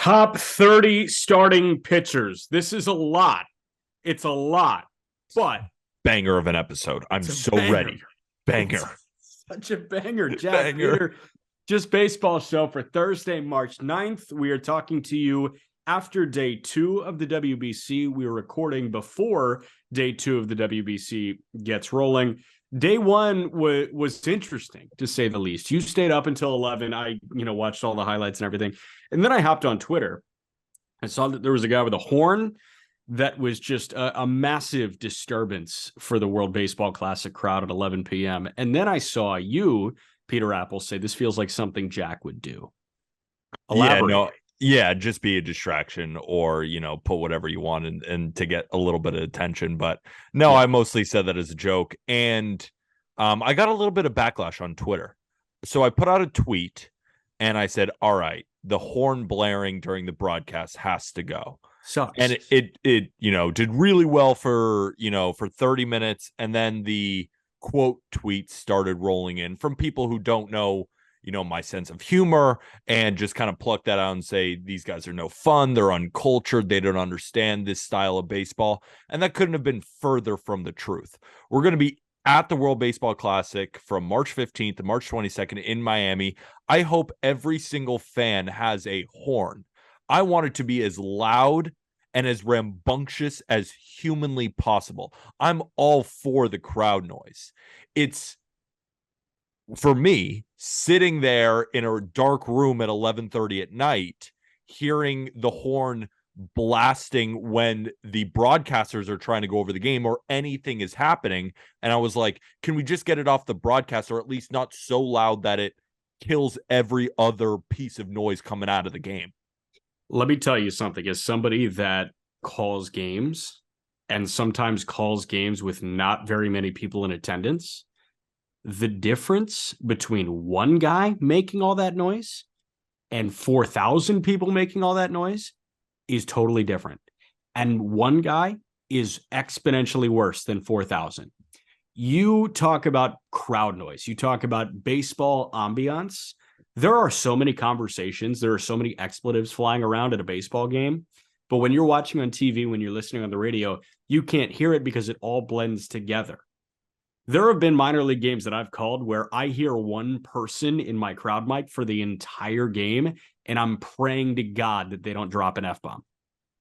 Top 30 starting pitchers. This is a lot. It's a lot, but banger of an episode. I'm so ready. Banger. It's such a banger, Jack. Peter, just baseball show for Thursday, March 9th. We are talking to you after day 2 of the WBC. We were recording before day 2 of the WBC gets rolling. Day 1 was interesting, to say the least. You stayed up until 11. I, watched all the highlights and everything. And then I hopped on Twitter. I saw that there was a guy with a horn that was just a massive disturbance for the World Baseball Classic crowd at 11 p.m. And then I saw you, Peter Apple, say this feels like something Jack would do. Elaborate. Just be a distraction or, put whatever you want and to get a little bit of attention. But no, I mostly said that as a joke. And I got a little bit of backlash on Twitter. So I put out a tweet and I said, all right, the horn blaring during the broadcast has to go. Sucks. And it did really well for 30 minutes. And then the quote tweets started rolling in from people who don't know, my sense of humor, and just kind of pluck that out and say, these guys are no fun. They're uncultured. They don't understand this style of baseball. And that couldn't have been further from the truth. We're going to be at the World Baseball Classic from March 15th to March 22nd in Miami. I hope every single fan has a horn. I want it to be as loud and as rambunctious as humanly possible. I'm all for the crowd noise. It's, for me, sitting there in a dark room at 11:30 at night, hearing the horn blasting when the broadcasters are trying to go over the game or anything is happening. And I was like, can we just get it off the broadcast, or at least not so loud that it kills every other piece of noise coming out of the game? Let me tell you something. As somebody that calls games and sometimes calls games with not very many people in attendance, the difference between one guy making all that noise and 4,000 people making all that noise is totally different. And one guy is exponentially worse than 4,000. You talk about crowd noise. You talk about baseball ambiance. There are so many conversations. There are so many expletives flying around at a baseball game. But when you're watching on TV, when you're listening on the radio, you can't hear it because it all blends together. There have been minor league games that I've called where I hear one person in my crowd mic for the entire game, and I'm praying to God that they don't drop an F-bomb.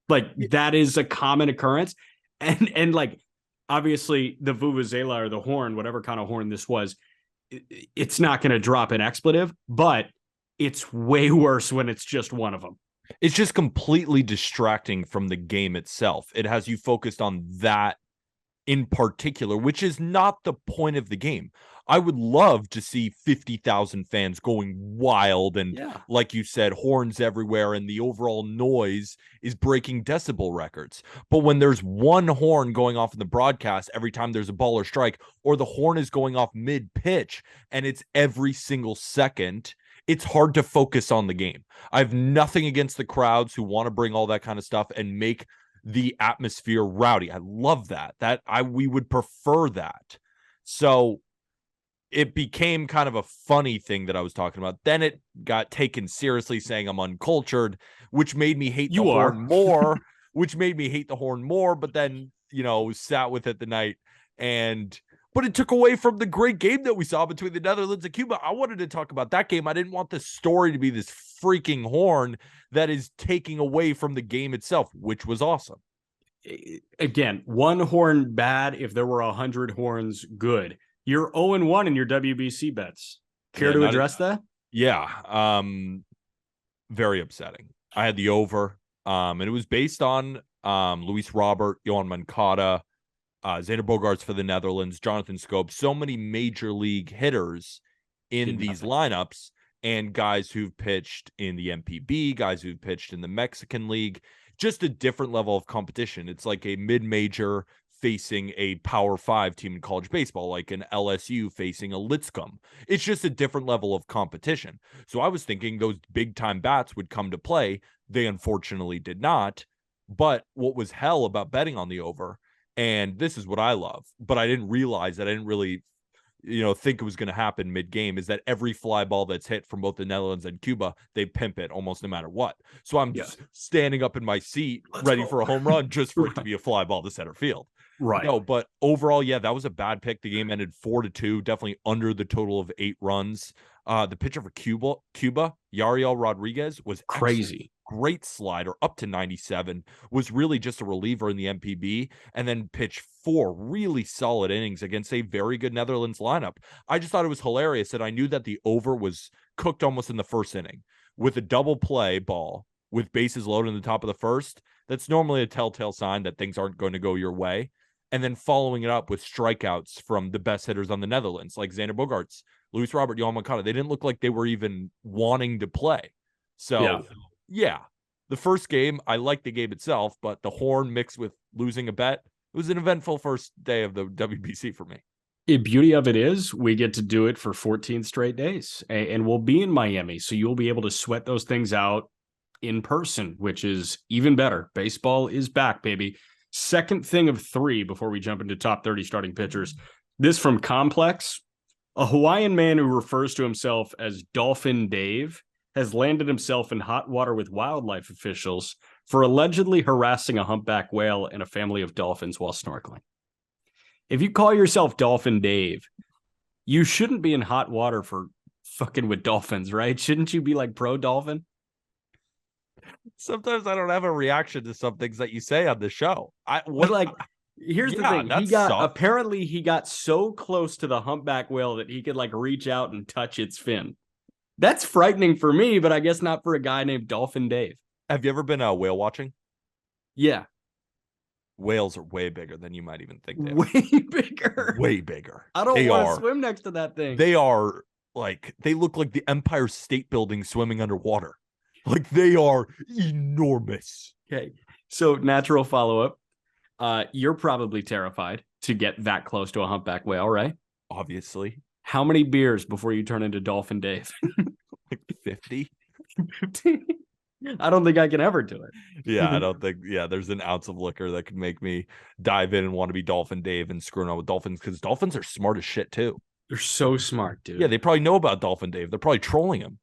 Like, that is a common occurrence. And like, obviously, the vuvuzela or the horn, whatever kind of horn this was, it's not going to drop an expletive, but it's way worse when it's just one of them. It's just completely distracting from the game itself. It has you focused on that in particular, which is not the point of the game. I would love to see 50,000 fans going wild and, like you said, horns everywhere, and the overall noise is breaking decibel records. But when there's one horn going off in the broadcast every time there's a ball or strike, or the horn is going off mid-pitch and it's every single second, it's hard to focus on the game. I have nothing against the crowds who want to bring all that kind of stuff and make the atmosphere rowdy. I love that. We would prefer that. So it became kind of a funny thing that I was talking about. Then it got taken seriously, saying I'm uncultured, which made me hate the horn more, but then, sat with it the night. But it took away from the great game that we saw between the Netherlands and Cuba. I wanted to talk about that game. I didn't want the story to be this freaking horn that is taking away from the game itself, which was awesome. Again, one horn bad. If there were 100 horns, good. You're 0-1 in your WBC bets. Care to address that? Yeah. Very upsetting. I had the over, and it was based on Luis Robert, Yohan Moncada, Xander Bogaerts for the Netherlands, Jonathan Scope, so many major league hitters in these lineups, and guys who've pitched in the MPB, guys who've pitched in the Mexican League, just a different level of competition. It's like a mid-major facing a Power 5 team in college baseball, like an LSU facing a Lipscomb. It's just a different level of competition. So I was thinking those big-time bats would come to play. They unfortunately did not. But what was hell about betting on the over, and this is what I love, but I didn't realize that I didn't really think it was going to happen mid-game is that every fly ball that's hit from both the Netherlands and Cuba, they pimp it almost no matter what. So I'm standing up in my seat ready for a home run just for it to be a fly ball to center field. Right. No, but overall, yeah, that was a bad pick. The game ended 4-2, definitely under the total of 8 runs. The pitcher for Cuba, Yariel Rodriguez, was crazy. Great slider up to 97, was really just a reliever in the MPB, and then pitched 4 really solid innings against a very good Netherlands lineup. I just thought it was hilarious, and I knew that the over was cooked almost in the first inning with a double play ball with bases loaded in the top of the first. That's normally a telltale sign that things aren't going to go your way. And then following it up with strikeouts from the best hitters on the Netherlands, like Xander Bogaerts, Luis Robert, Yohan Moncada. They didn't look like they were even wanting to play. So, yeah, the first game, I liked the game itself, but the horn mixed with losing a bet, it was an eventful first day of the WBC for me. The beauty of it is we get to do it for 14 straight days, and we'll be in Miami, so you'll be able to sweat those things out in person, which is even better. Baseball is back, baby. Second thing of 3 before we jump into top 30 starting pitchers. This from Complex. A Hawaiian man who refers to himself as Dolphin Dave has landed himself in hot water with wildlife officials for allegedly harassing a humpback whale and a family of dolphins while snorkeling. If you call yourself Dolphin Dave, you shouldn't be in hot water for fucking with dolphins, right? Shouldn't you be like pro dolphin? Sometimes I don't have a reaction to some things that you say on the show. Here's the thing. Apparently he got so close to the humpback whale that he could like reach out and touch its fin. That's frightening for me, but I guess not for a guy named Dolphin Dave. Have you ever been whale watching? Yeah. Whales are way bigger than you might even think they are. Way bigger. Way bigger. I don't want to swim next to that thing. They are they look like the Empire State Building swimming underwater. Like they are enormous. Okay. So natural follow-up. You're probably terrified to get that close to a humpback whale, right? Obviously. How many beers before you turn into Dolphin Dave? Like 50? 50? I don't think I can ever do it. Yeah, I don't think. Yeah, there's an ounce of liquor that could make me dive in and want to be Dolphin Dave and screwing on with dolphins, because dolphins are smart as shit too. They're so smart, dude. Yeah, they probably know about Dolphin Dave. They're probably trolling him.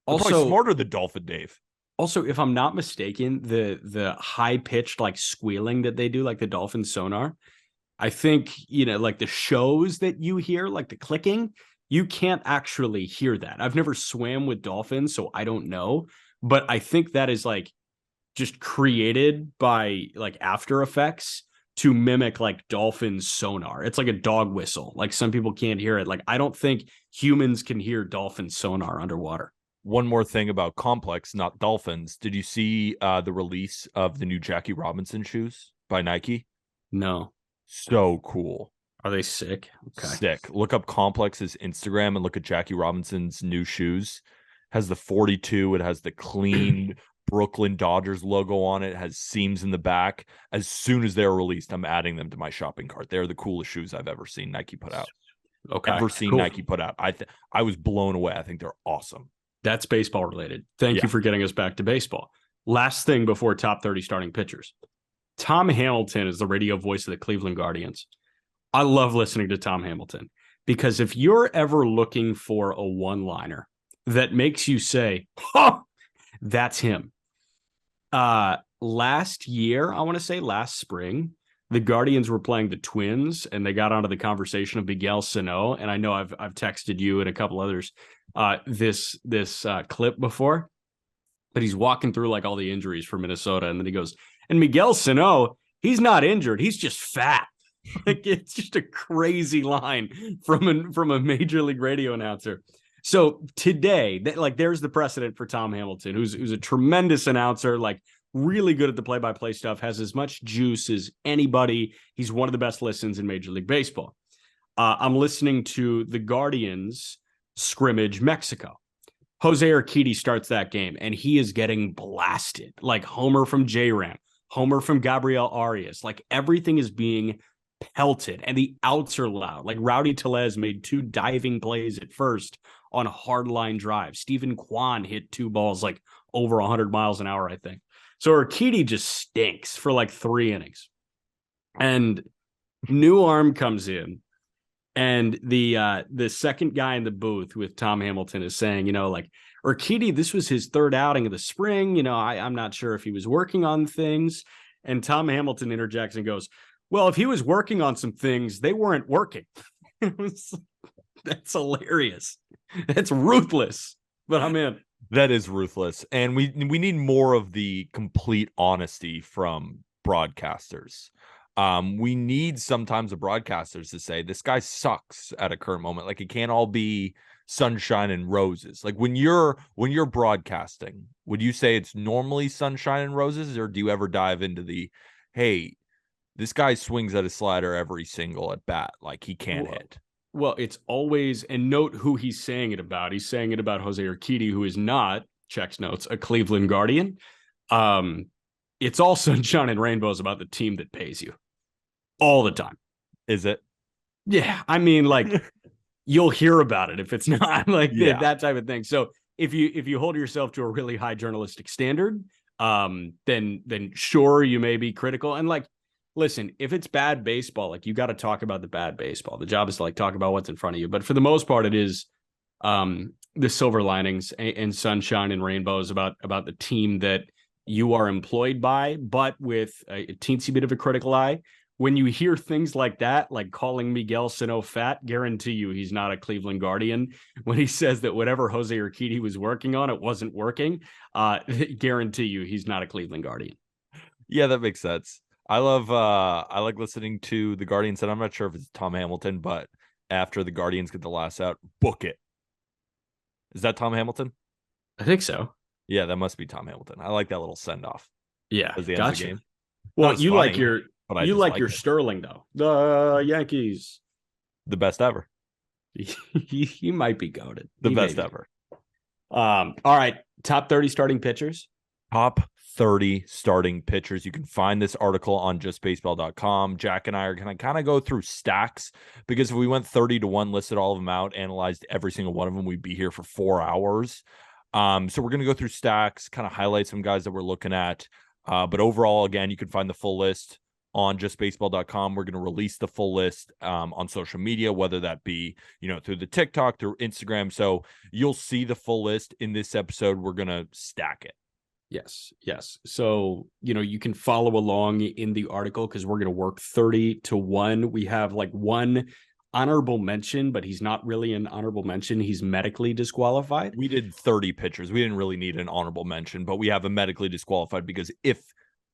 They're probably smarter than Dolphin Dave. Also, if I'm not mistaken, the high-pitched like squealing that they do, like the dolphin sonar, I think, like the shows that you hear, like the clicking, you can't actually hear that. I've never swam with dolphins, so I don't know. But I think that is like just created by like After Effects to mimic like dolphin sonar. It's like a dog whistle. Like some people can't hear it. Like I don't think humans can hear dolphin sonar underwater. One more thing about Complex, not dolphins. Did you see the release of the new Jackie Robinson shoes by Nike? No. So cool. Are they sick? Okay. Sick. Look up Complex's Instagram and look at Jackie Robinson's new shoes. Has the 42. It has the clean Brooklyn Dodgers logo on it. It has seams in the back. As soon as they're released, I'm adding them to my shopping cart. They're the coolest shoes I've ever seen Nike put out. Okay. Ever seen Nike put out. I was blown away. I think they're awesome. That's baseball related. Thank you for getting us back to baseball. Last thing before top 30 starting pitchers. Tom Hamilton is the radio voice of the Cleveland Guardians. I love listening to Tom Hamilton because if you're ever looking for a one-liner that makes you say, "Huh," that's him. Last year, I want to say last spring, the Guardians were playing the Twins, and they got onto the conversation of Miguel Sano. And I know I've texted you and a couple others this clip before, but he's walking through like all the injuries for Minnesota, and then he goes, "And Miguel Sano, he's not injured, he's just fat." Like it's just a crazy line from a major league radio announcer. So today, there's the precedent for Tom Hamilton, who's a tremendous announcer, like really good at the play-by-play stuff, has as much juice as anybody. He's one of the best listens in Major League Baseball. I'm listening to the Guardians scrimmage Mexico. Jose Urquidy starts that game, and he is getting blasted, like homer from J-Ram, homer from Gabriel Arias. Like everything is being pelted, and the outs are loud. Like Rowdy Tellez made 2 diving plays at first on a hardline drive. Stephen Kwan hit 2 balls like over 100 miles an hour, I think. So Urquidy just stinks for like 3 innings. And new arm comes in, And the second guy in the booth with Tom Hamilton is saying, like, Urquidy, this was his third outing of the spring. I'm not sure if he was working on things. And Tom Hamilton interjects and goes, well, if he was working on some things, they weren't working. That's hilarious. That's ruthless, but I'm in. That is ruthless. And we need more of the complete honesty from broadcasters. We need sometimes the broadcasters to say this guy sucks at a current moment. Like, it can't all be sunshine and roses. Like, when you're broadcasting, would you say it's normally sunshine and roses, or do you ever dive into the, hey, this guy swings at a slider every single at bat, like he can't hit? Well, it's always, and note who he's saying it about. He's saying it about Jose Urquidy, who is not, checks notes, a Cleveland Guardian. It's all sunshine and rainbows about the team that pays you all the time. Is it? Yeah. I mean, like, you'll hear about it if it's not like that type of thing. So if you hold yourself to a really high journalistic standard, then sure, you may be critical. And like, listen, if it's bad baseball, like, you got to talk about the bad baseball. The job is to like talk about what's in front of you. But for the most part, it is the silver linings and sunshine and rainbows about the team that you are employed by, but with a teensy bit of a critical eye. When you hear things like that, like calling Miguel Sano fat, guarantee you he's not a Cleveland Guardian. When he says that whatever Jose Urquidy was working on, it wasn't working, guarantee you he's not a Cleveland Guardian. Yeah, that makes sense. I like listening to the Guardians, and I'm not sure if it's Tom Hamilton, but after the Guardians get the last out, book it. Is that Tom Hamilton? I think so. Yeah, that must be Tom Hamilton. I like that little send off. Yeah, At the end gotcha. of the game. Well, you funny, like your like Sterling though. The Yankees, the best ever. he might be goated. The best ever. All right, top 30 starting pitchers. Top 30 starting pitchers. You can find this article on justbaseball.com. Jack and I are going to kind of go through stacks, because if we went 30-1, listed all of them out, analyzed every single one of them, we'd be here for 4 hours. So we're going to go through stacks, kind of highlight some guys that we're looking at. But overall, again, you can find the full list on justbaseball.com. We're going to release the full list on social media, whether that be, through the TikTok, through Instagram. So you'll see the full list in this episode. We're going to stack it. Yes. So, you can follow along in the article, because we're going to work 30-1. We have like one honorable mention, but he's not really an honorable mention. He's medically disqualified. We did 30 pitchers. We didn't really need an honorable mention, but we have a medically disqualified, because if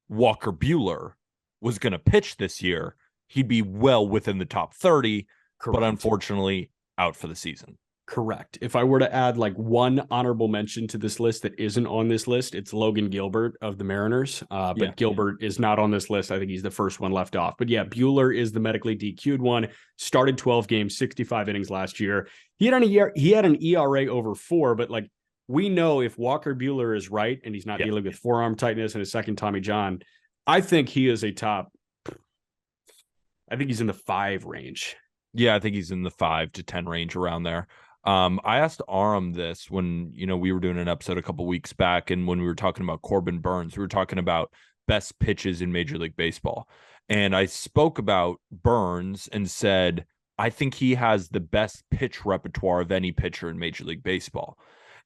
Walker Buehler was going to pitch this year, he'd be well within the top 30, Correct. But unfortunately out for the season. Correct. If I were to add like one honorable mention to this list that isn't on this list, it's Logan Gilbert of the Mariners. But Gilbert is not on this list. I think he's the first one left off. But yeah, Buehler is the medically DQ'd one. Started 12 games, 65 innings last year. He had an ERA over 4, but like, we know if Walker Buehler is right and he's not dealing with forearm tightness and a second Tommy John, I think he is I think he's in the 5 range. Yeah, I think he's in the 5 to 10 range, around there. I asked Aram this when, we were doing an episode a couple weeks back, and when we were talking about Corbin Burns, we were talking about best pitches in Major League Baseball. And I spoke about Burns and said, I think he has the best pitch repertoire of any pitcher in Major League Baseball.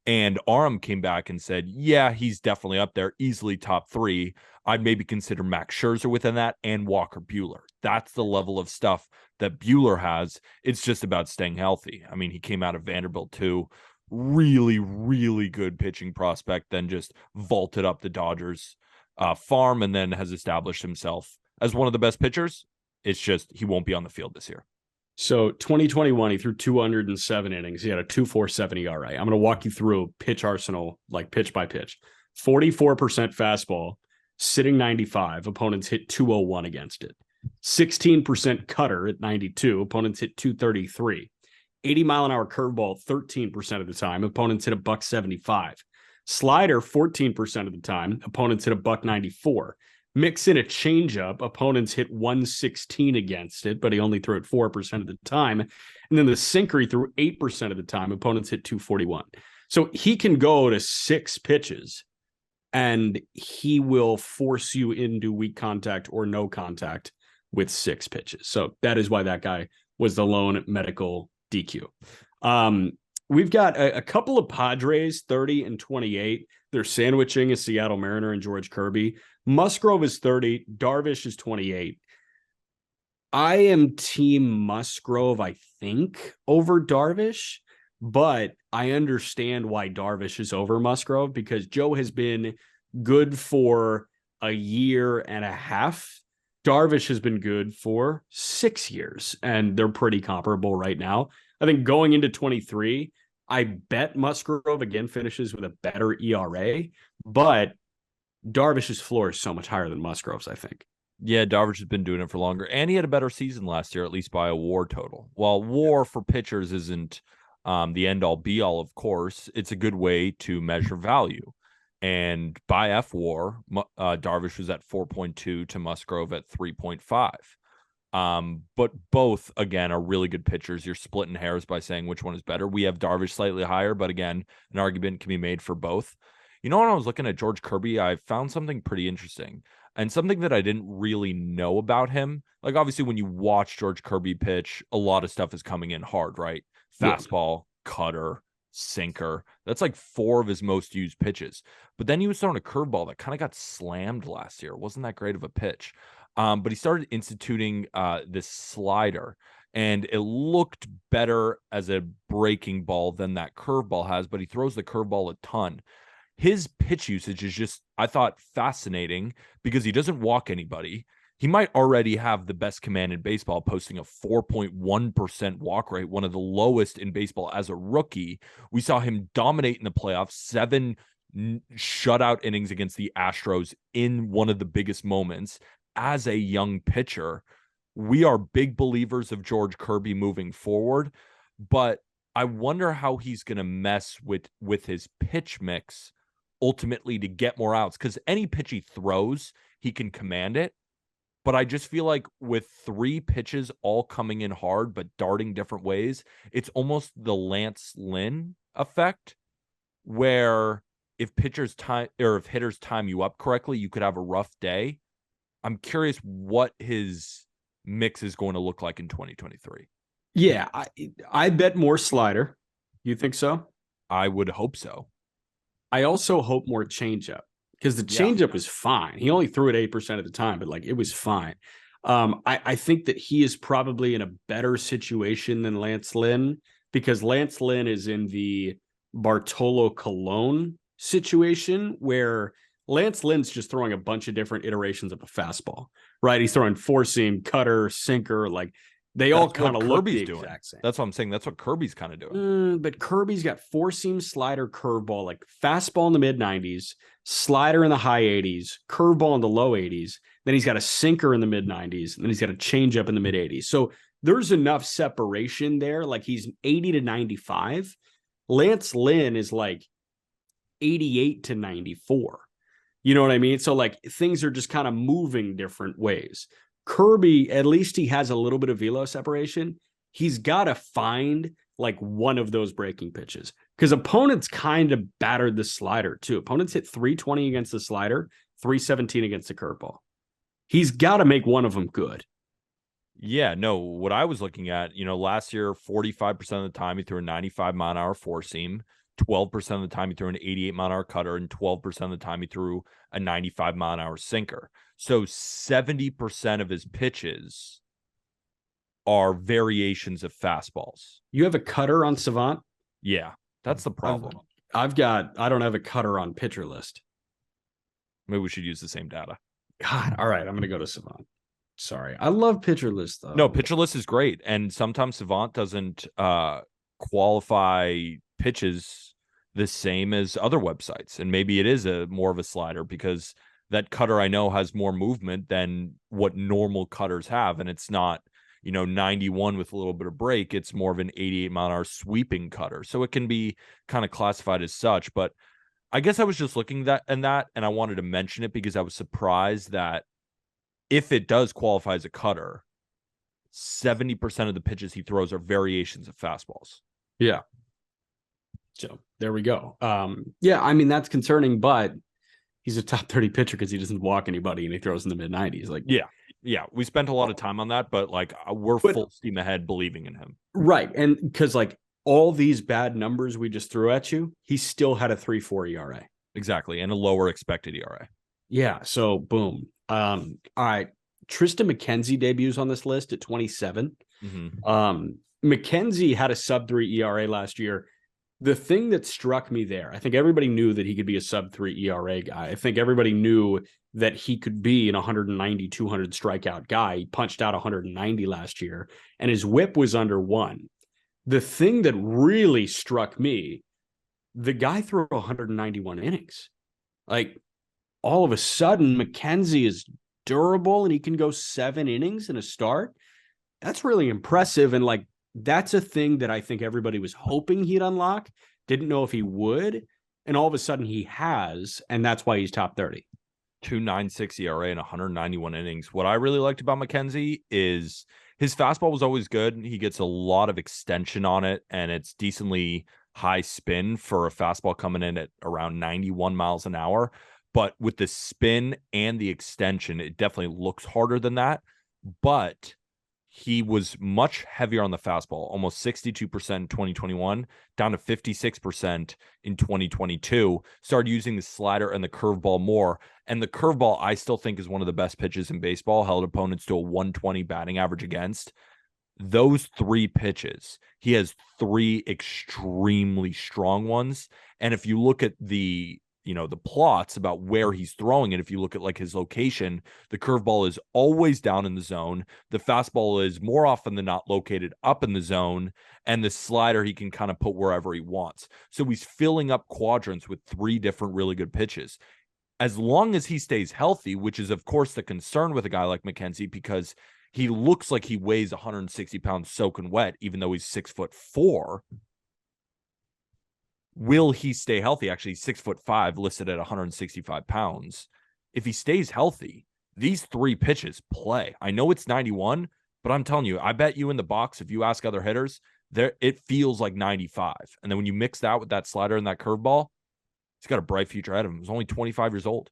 And Aram came back and said, yeah, he's definitely up there, easily top 3. I'd maybe consider Max Scherzer within that, and Walker Buehler. That's the level of stuff that Buehler has. It's just about staying healthy. I mean, he came out of Vanderbilt too. Really, really good pitching prospect, then just vaulted up the Dodgers farm, and then has established himself as one of the best pitchers. It's just he won't be on the field this year. So 2021, he threw 207 innings. He had a 2.47 ERA. I'm going to walk you through pitch arsenal, like pitch by pitch. 44% fastball, sitting 95. Opponents hit 201 against it. 16% cutter at 92. Opponents hit 233. 80-mile-an-hour curveball 13% of the time. Opponents hit $175. Slider 14% of the time. Opponents hit $194. Mix in a changeup. Opponents hit 116 against it, but he only threw it 4% of the time. And then the sinker, he threw 8% of the time. Opponents hit 241. So he can go to 6 pitches, and he will force you into weak contact or no contact with 6 pitches. So that is why that guy was the lone medical DQ. We've got a couple of Padres, 30 and 28. They're sandwiching a Seattle Mariner and George Kirby. Musgrove is 30. Darvish is 28. I am team Musgrove, I think, over Darvish, but I understand why Darvish is over Musgrove because Joe has been good for a year and a half. Darvish has been good for 6 years, and they're pretty comparable right now. I think going into 23, I bet Musgrove again finishes with a better ERA, but Darvish's floor is so much higher than Musgrove's, I think. Yeah, Darvish has been doing it for longer, and he had a better season last year, at least by a WAR total. While WAR for pitchers isn't the end-all, be-all, of course, it's a good way to measure value. And by FWAR, Darvish was at 4.2 to Musgrove at 3.5. But both, again, are really good pitchers. You're splitting hairs by saying which one is better. We have Darvish slightly higher, but again, an argument can be made for both. You know, when I was looking at George Kirby, I found something pretty interesting and something that I didn't really know about him. Like, obviously, when you watch George Kirby pitch, a lot of stuff is coming in hard, right? Fastball, cutter, sinker. That's like 4 of his most used pitches. But then he was throwing a curveball that kind of got slammed last year. It wasn't that great of a pitch. But he started instituting this slider, and it looked better as a breaking ball than that curveball has, but he throws the curveball a ton. His pitch usage is just, I thought, fascinating because he doesn't walk anybody. He might already have the best command in baseball, posting a 4.1% walk rate, one of the lowest in baseball as a rookie. We saw him dominate in the playoffs, 7 shutout innings against the Astros in one of the biggest moments as a young pitcher. We are big believers of George Kirby moving forward, but I wonder how he's going to mess with his pitch mix ultimately to get more outs, because any pitch he throws, he can command it. But I just feel like with 3 pitches all coming in hard but darting different ways, it's almost the Lance Lynn effect, where if hitters time you up correctly, you could have a rough day. I'm curious what his mix is going to look like in 2023. Yeah, I bet more slider. You think so? I would hope so. I also hope more changeup because the changeup was fine. He only threw it 8% of the time, but like it was fine. I think that he is probably in a better situation than Lance Lynn because Lance Lynn is in the Bartolo Colon situation where Lance Lynn's just throwing a bunch of different iterations of a fastball, right? He's throwing 4-seam, cutter, sinker, like they all kind of look the exact same. That's what I'm saying. That's what Kirby's kind of doing. But Kirby's got 4-seam slider, curveball, like fastball in the mid-90s, slider in the high 80s, curveball in the low 80s. Then he's got a sinker in the mid-90s, and then he's got a changeup in the mid-80s. So there's enough separation there. Like he's 80 to 95. Lance Lynn is like 88 to 94. You know what I mean? So like things are just kind of moving different ways. Kirby, at least he has a little bit of velo separation. He's got to find like one of those breaking pitches because opponents kind of battered the slider too. Opponents hit 320 against the slider, 317 against the curveball. He's got to make one of them good. Yeah, no, what I was looking at, last year, 45% of the time he threw a 95-mile-an-hour 4-seam, 12% of the time he threw an 88-mile-an-hour cutter, and 12% of the time he threw a 95-mile-an-hour sinker. So 70% of his pitches are variations of fastballs. You have a cutter on Savant? Yeah, that's the problem. I don't have a cutter on pitcher list. Maybe we should use the same data. God, all right, I'm going to go to Savant. Sorry. I love pitcher list, though. No, pitcher list is great. And sometimes Savant doesn't qualify pitches the same as other websites. And maybe it is more of a slider because that cutter I know has more movement than what normal cutters have. And it's not, 91 with a little bit of break. It's more of an 88-mile-an-hour sweeping cutter. So it can be kind of classified as such. But I guess I was just looking and I wanted to mention it because I was surprised that if it does qualify as a cutter, 70% of the pitches he throws are variations of fastballs. Yeah. So there we go. Yeah, I mean, that's concerning, but he's a top 30 pitcher because he doesn't walk anybody and he throws in the mid-90s. Like, yeah, Yeah, we spent a lot of time on that, but like we're But full steam ahead believing in him. right, and because like all these bad numbers we just threw at you, he still had a 3.4 ERA. Exactly, and a lower expected ERA. Yeah, so boom. All right. Triston McKenzie debuts on this list at 27. McKenzie had a sub-3 ERA last year. The thing that struck me there, I think everybody knew that he could be a sub-3 ERA guy. I think everybody knew that he could be an 190, 200 strikeout guy. He punched out 190 last year, and his whip was under 1. The thing that really struck me, the guy threw 191 innings. Like, all of a sudden, McKenzie is durable and he can go 7 innings in a start. That's really impressive. And like, that's a thing that I think everybody was hoping he'd unlock. Didn't know if he would. And all of a sudden he has. And that's why he's top 30. 2.96 ERA and 191 innings. What I really liked about McKenzie is his fastball was always good. He gets a lot of extension on it, and it's decently high spin for a fastball coming in at around 91 miles an hour. But with the spin and the extension, it definitely looks harder than that. But he was much heavier on the fastball, almost 62% in 2021, down to 56% in 2022. Started using the slider and the curveball more. And the curveball, I still think, is one of the best pitches in baseball, held opponents to a 120 batting average against. Those 3 pitches, he has 3 extremely strong ones. And if you look at the plots about where he's throwing it, if you look at like his location, the curveball is always down in the zone. The fastball is more often than not located up in the zone, and the slider he can kind of put wherever he wants. So he's filling up quadrants with 3 different really good pitches. As long as he stays healthy, which is of course the concern with a guy like McKenzie, because he looks like he weighs 160 pounds soaking wet, even though he's 6'4". Will he stay healthy? Actually, 6'5", listed at 165 pounds. If he stays healthy, these 3 pitches play. I know it's 91, but I'm telling you, I bet you in the box, if you ask other hitters, it feels like 95. And then when you mix that with that slider and that curveball, he's got a bright future ahead of him. He's only 25 years old.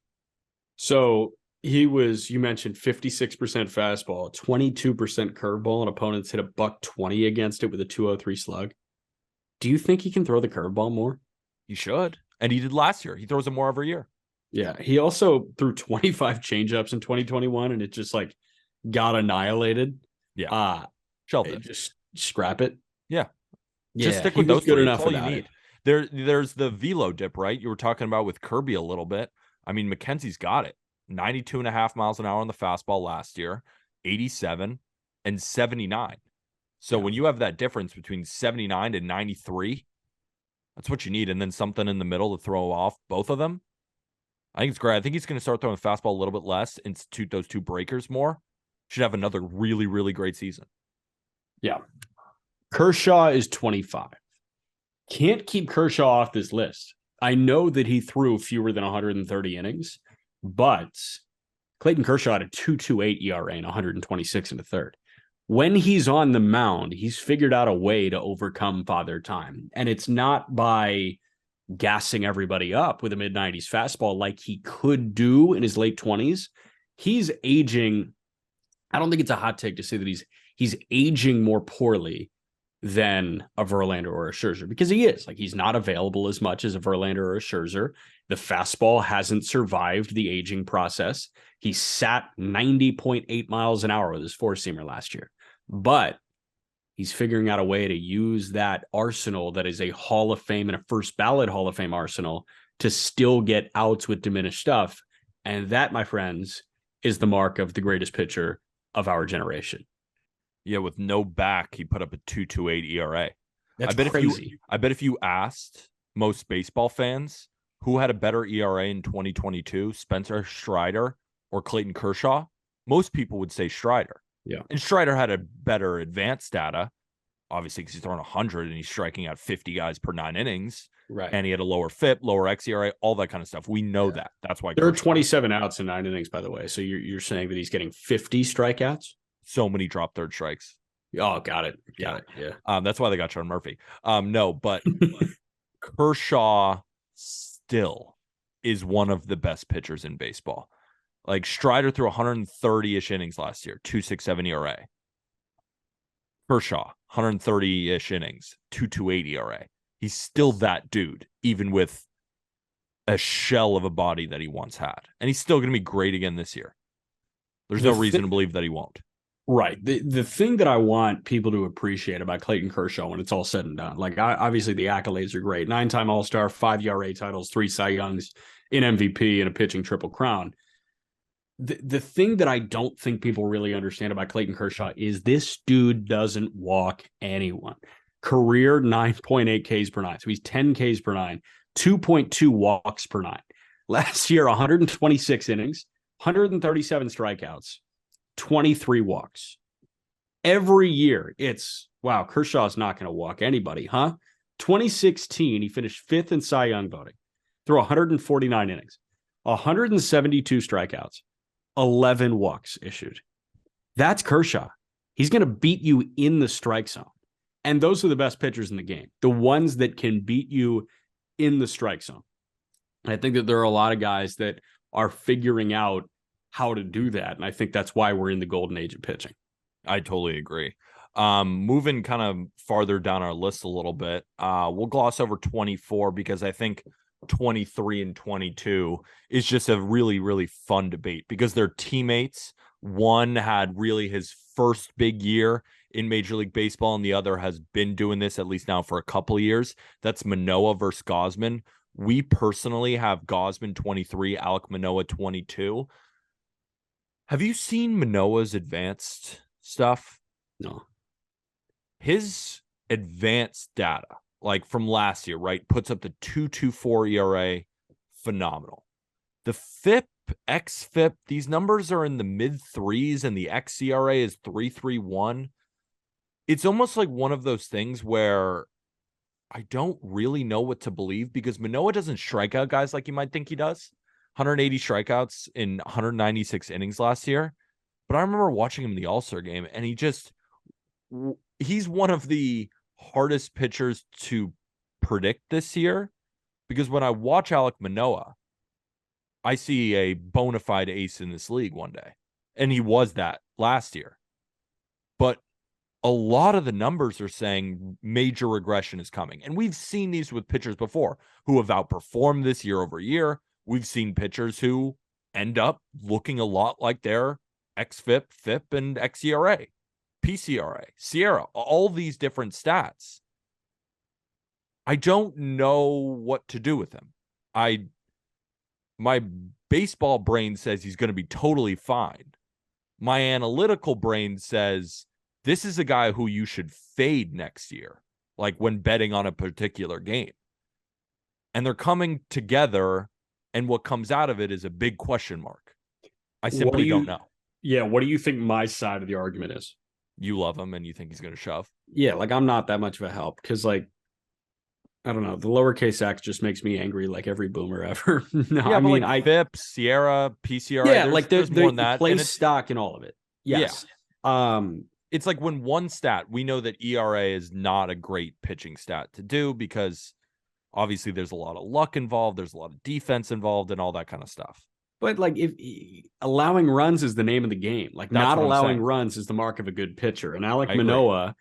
So he was, you mentioned 56% fastball, 22% curveball, and opponents hit a $120 against it with a 203 slug. Do you think he can throw the curveball more? He should. And he did last year. He throws it more every year. Yeah. He also threw 25 changeups in 2021, and it just like got annihilated. Yeah. Shelved it. Just scrap it. Yeah. Yeah. Just stick with those good 3. enough That's all you without need. it. There's the velo dip, right? You were talking about with Kirby a little bit. I mean, McKenzie's got it. 92.5 miles an hour on the fastball last year, 87 and 79. So when you have that difference between 79 and 93, that's what you need. And then something in the middle to throw off both of them. I think it's great. I think he's going to start throwing the fastball a little bit less, institute those 2 breakers more. Should have another really, really great season. Yeah. Kershaw is 25. Can't keep Kershaw off this list. I know that he threw fewer than 130 innings, but Clayton Kershaw had a 2.28 ERA and 126 in the third. When he's on the mound, he's figured out a way to overcome Father Time. And it's not by gassing everybody up with a mid-90s fastball like he could do in his late 20s. He's aging. I don't think it's a hot take to say that he's aging more poorly than a Verlander or a Scherzer, because he is. Like, he's not available as much as a Verlander or a Scherzer. The fastball hasn't survived the aging process. He sat 90.8 miles an hour with his 4-seamer last year. But he's figuring out a way to use that arsenal that is a Hall of Fame and a first ballot Hall of Fame arsenal to still get outs with diminished stuff. And that, my friends, is the mark of the greatest pitcher of our generation. Yeah, with no back, he put up a 2.28 ERA. That's crazy. I bet if you asked most baseball fans who had a better ERA in 2022, Spencer Strider or Clayton Kershaw, most people would say Strider. Yeah. And Strider had a better advanced data, obviously, because he's throwing 100 and he's striking out 50 guys per 9 innings. Right. And he had a lower FIP, lower xERA, all that kind of stuff. We know that. That's why there are 27 outs in 9 innings, by the way. So you're saying that he's getting 50 strikeouts? So many drop third strikes. Oh, got it. Got it. Yeah. That's why they got Sean Murphy. No, but Kershaw still is one of the best pitchers in baseball. Like Strider threw 130-ish innings last year, 2.67 ERA. Kershaw, 130-ish innings, 2.28 ERA. He's still that dude, even with a shell of a body that he once had. And he's still going to be great again this year. There's no reason to believe that he won't. Right. The thing that I want people to appreciate about Clayton Kershaw when it's all said and done, like obviously the accolades are great. 9-time All-Star, 5 ERA titles, 3 Cy Youngs, an MVP, and a pitching triple crown. The thing that I don't think people really understand about Clayton Kershaw is this dude doesn't walk anyone. Career 9.8 Ks per nine. So he's 10 Ks per nine, 2.2 walks per nine. Last year, 126 innings, 137 strikeouts, 23 walks. Every year, it's, wow, Kershaw's not going to walk anybody, huh? 2016, he finished 5th in Cy Young voting through 149 innings, 172 strikeouts, 11 walks issued. That's Kershaw. He's going to beat you in the strike zone. And those are the best pitchers in the game, the ones that can beat you in the strike zone. And I think that there are a lot of guys that are figuring out how to do that. And I think that's why we're in the golden age of pitching. I totally agree. Moving kind of farther down our list a little bit, we'll gloss over 24 because I think 23 and 22 is just a really, really fun debate because they're teammates. One had really his first big year in Major League Baseball, and the other has been doing this at least now for a couple of years. That's Manoah versus Gausman. We personally have Gausman 23, Alek Manoah 22. Have you seen Manoah's advanced stuff? No. His advanced data, like from last year, right, puts up the 2.24 ERA. Phenomenal. The FIP, xFIP, these numbers are in the mid threes, and the xERA is 3.31. It's almost like one of those things where I don't really know what to believe because Manoah doesn't strike out guys like you might think he does. 180 strikeouts in 196 innings last year. But I remember watching him in the All-Star game, and he's one of the hardest pitchers to predict this year because when I watch Alek Manoah, I see a bona fide ace in this league one day. And he was that last year. But a lot of the numbers are saying major regression is coming. And we've seen these with pitchers before who have outperformed this year over year. We've seen pitchers who end up looking a lot like their xFIP, FIP, and xERA, PCRA, Sierra, all these different stats. I don't know what to do with him. My baseball brain says he's going to be totally fine. My analytical brain says this is a guy who you should fade next year, like when betting on a particular game. And they're coming together, and what comes out of it is a big question mark. I simply don't know. Yeah, what do you think my side of the argument is? You love him, and you think he's going to shove? Yeah, like I'm not that much of a help because, like, I don't know, the lowercase x just makes me angry like every boomer ever. No, yeah, I mean, like FIP, Sierra, PCRA. Yeah, like there's more than that. Place stock in all of it. Yes. Yeah. It's like when one stat, we know that ERA is not a great pitching stat to do because obviously there's a lot of luck involved, there's a lot of defense involved, and all that kind of stuff. But like if allowing runs is the name of the game, like that's not allowing runs is the mark of a good pitcher. And Alek Manoah,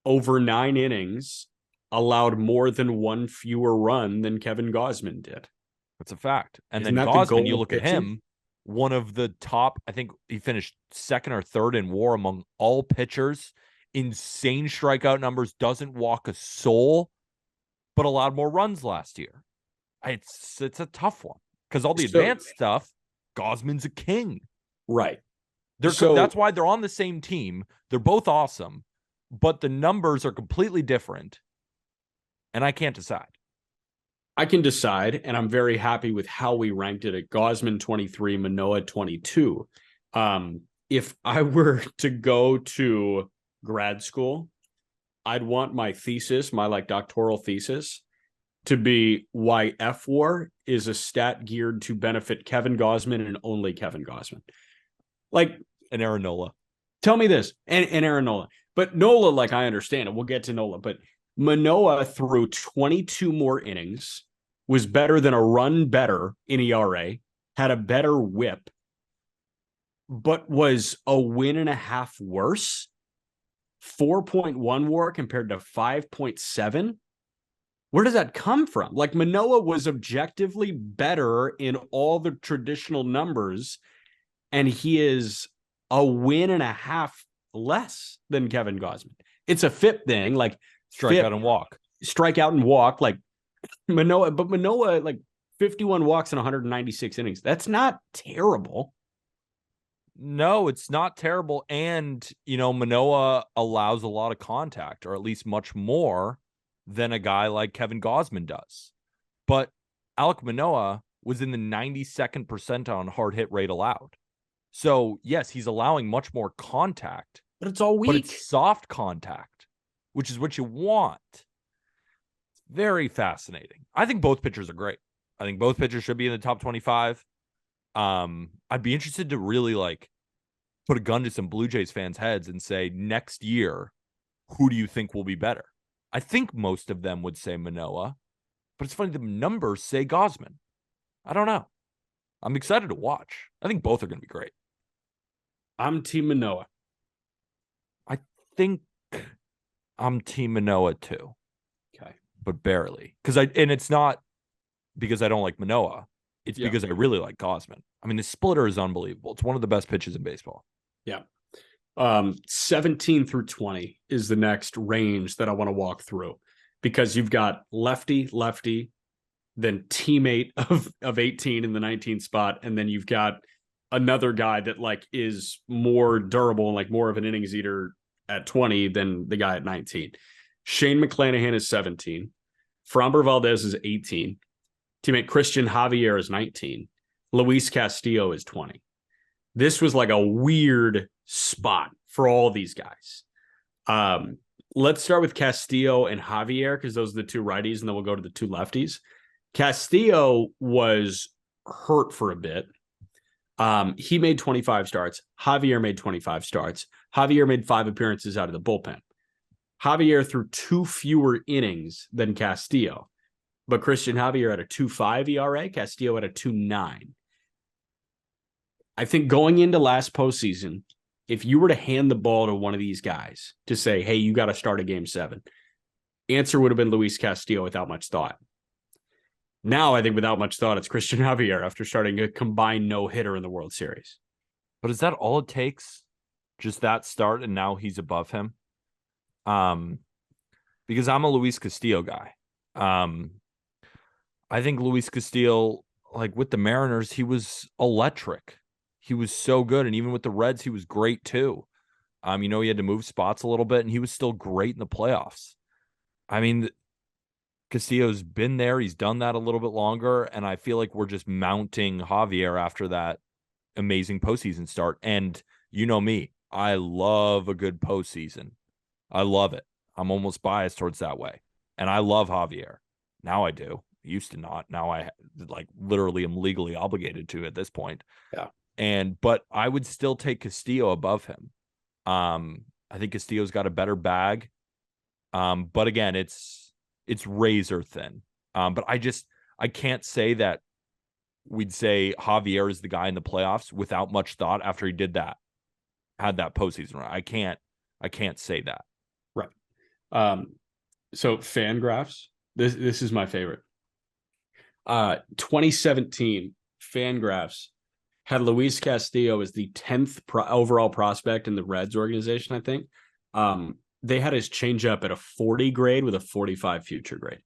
over 9 innings, allowed more than one fewer run than Kevin Gausman did. That's a fact. And then Gausman, you look at him, one of the top, I think he finished 2nd or 3rd in WAR among all pitchers. Insane strikeout numbers, doesn't walk a soul, but allowed more runs last year. It's a tough one because all the advanced stuff, Gausman's a king. Right. That's why they're on the same team. They're both awesome, but the numbers are completely different. And I can't decide. I can decide, and I'm very happy with how we ranked it at Gausman 23, Manoah 22. If I were to go to grad school, I'd want my thesis, my doctoral thesis, to be why FWAR is a stat geared to benefit Kevin Gausman and only Kevin Gausman. Like and Aaron Nola. Tell me this, and Aaron Nola. But Nola, like I understand it, we'll get to Nola, but Manoah threw 22 more innings, was better than a run better in ERA, had a better whip, but was a win and a half worse. 4.1 WAR compared to 5.7. Where does that come from? Like, Manoah was objectively better in all the traditional numbers, and he is a win and a half less than Kevin Gausman. It's a FIP thing, like Strikeout and walk. Strikeout and walk, like Manoah, but Manoah, like 51 walks in 196 innings. That's not terrible. No, it's not terrible. And, Manoah allows a lot of contact, or at least much more than a guy like Kevin Gausman does. But Alek Manoah was in the 92nd percentile on hard hit rate allowed. So, yes, he's allowing much more contact. But it's all weak. But it's soft contact, which is what you want. It's very fascinating. I think both pitchers are great. I think both pitchers should be in the top 25. I'd be interested to really put a gun to some Blue Jays fans' heads and say, next year, who do you think will be better? I think most of them would say Manoah, but it's funny, the numbers say Gausman. I don't know. I'm excited to watch. I think both are going to be great. I'm Team Manoah. I think I'm Team Manoah too. Okay. But barely. And it's not because I don't like Manoah. It's because I really like Gausman. I mean, the splitter is unbelievable. It's one of the best pitches in baseball. Yeah. 17 through 20 is the next range that I want to walk through, because you've got lefty, then teammate of 18 in the 19th spot, and then you've got another guy that is more durable and more of an innings eater at 20 than the guy at 19. Shane McClanahan is 17. Framber Valdez is 18. Teammate Christian Javier is 19. Luis Castillo is 20. This was a weird spot for all these guys. Let's start with Castillo and Javier, because those are the two righties, and then we'll go to the two lefties. Castillo was hurt for a bit. He made 25 starts. Javier made 25 starts. Javier made 5 appearances out of the bullpen. Javier threw 2 fewer innings than Castillo, but Christian Javier had a 2.5 ERA. Castillo had a 2.9. I think going into last postseason, if you were to hand the ball to one of these guys to say, hey, you got to start a game 7, answer would have been Luis Castillo without much thought. Now, I think without much thought, it's Christian Javier after starting a combined no-hitter in the World Series. But is that all it takes? Just that start, and now he's above him? Because I'm a Luis Castillo guy. I think Luis Castillo, with the Mariners, he was electric. He was so good. And even with the Reds, he was great too. He had to move spots a little bit, and he was still great in the playoffs. I mean, Castillo's been there. He's done that a little bit longer. And I feel like we're just mounting Javier after that amazing postseason start. And you know me, I love a good postseason. I love it. I'm almost biased towards that way. And I love Javier. Now I do. I used to not. Now I literally am legally obligated to at this point. Yeah. But I would still take Castillo above him. I think Castillo's got a better bag. But again, it's razor thin. But I can't say that we'd say Javier is the guy in the playoffs without much thought after he had that postseason run. I can't say that. Right. So Fangraphs, this is my favorite. 2017 Fangraphs had Luis Castillo as the 10th overall prospect in the Reds organization, I think. They had his changeup at a 40 grade with a 45 future grade.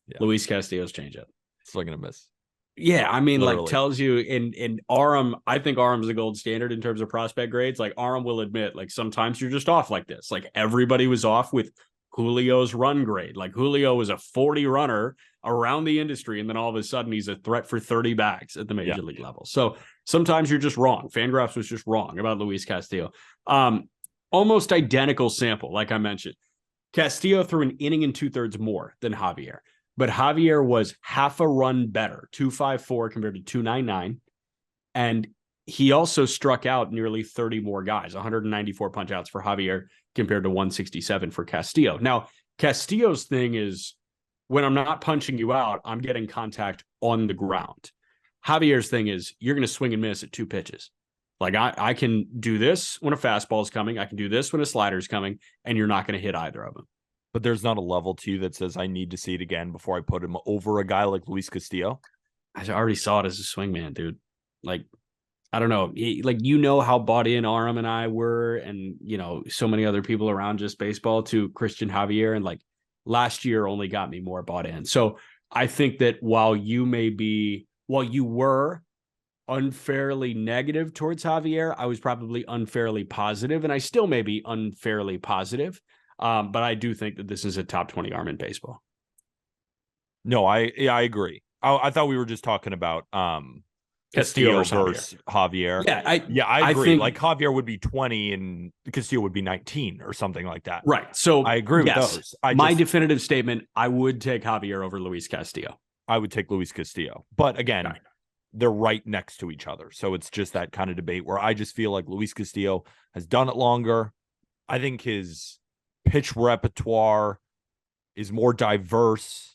Yeah. Luis Castillo's changeup. Still gonna miss. Yeah, I mean, tells you in Aram, I think Aram's the gold standard in terms of prospect grades. Aram will admit, sometimes you're just off like this. Everybody was off with Julio's run grade. Julio was a 40 runner around the industry, and then all of a sudden he's a threat for 30 bags at the major league level. So sometimes you're just wrong. Fangraphs was just wrong about Luis Castillo. Almost identical sample, like I mentioned. Castillo threw an inning and 2/3 more than Javier, but Javier was half a run better, 2.54 compared to 2.99, and he also struck out nearly 30 more guys, 194 punch outs for Javier compared to 167 for Castillo. Now, Castillo's thing is, when I'm not punching you out, I'm getting contact on the ground. Javier's thing is, you're going to swing and miss at 2 pitches. Like I can do this when a fastball is coming. I can do this when a slider is coming, and you're not going to hit either of them. But there's not a level to you that says I need to see it again before I put him over a guy like Luis Castillo. I already saw it as a swingman, dude. Like, I don't know. How bought in Aram and I were, and, so many other people around just baseball to Christian Javier. And like last year only got me more bought in. So I think that while you were unfairly negative towards Javier, I was probably unfairly positive, and I still may be unfairly positive. But I do think that this is a top 20 arm in baseball. No, I agree. I thought we were just talking about Castillo versus Javier. Yeah, I agree. Like Javier would be 20 and Castillo would be 19 or something like that. Right. So I agree with those. My definitive statement, I would take Javier over Luis Castillo. I would take Luis Castillo. But again, they're right next to each other. So it's just that kind of debate where I just feel like Luis Castillo has done it longer. I think his pitch repertoire is more diverse.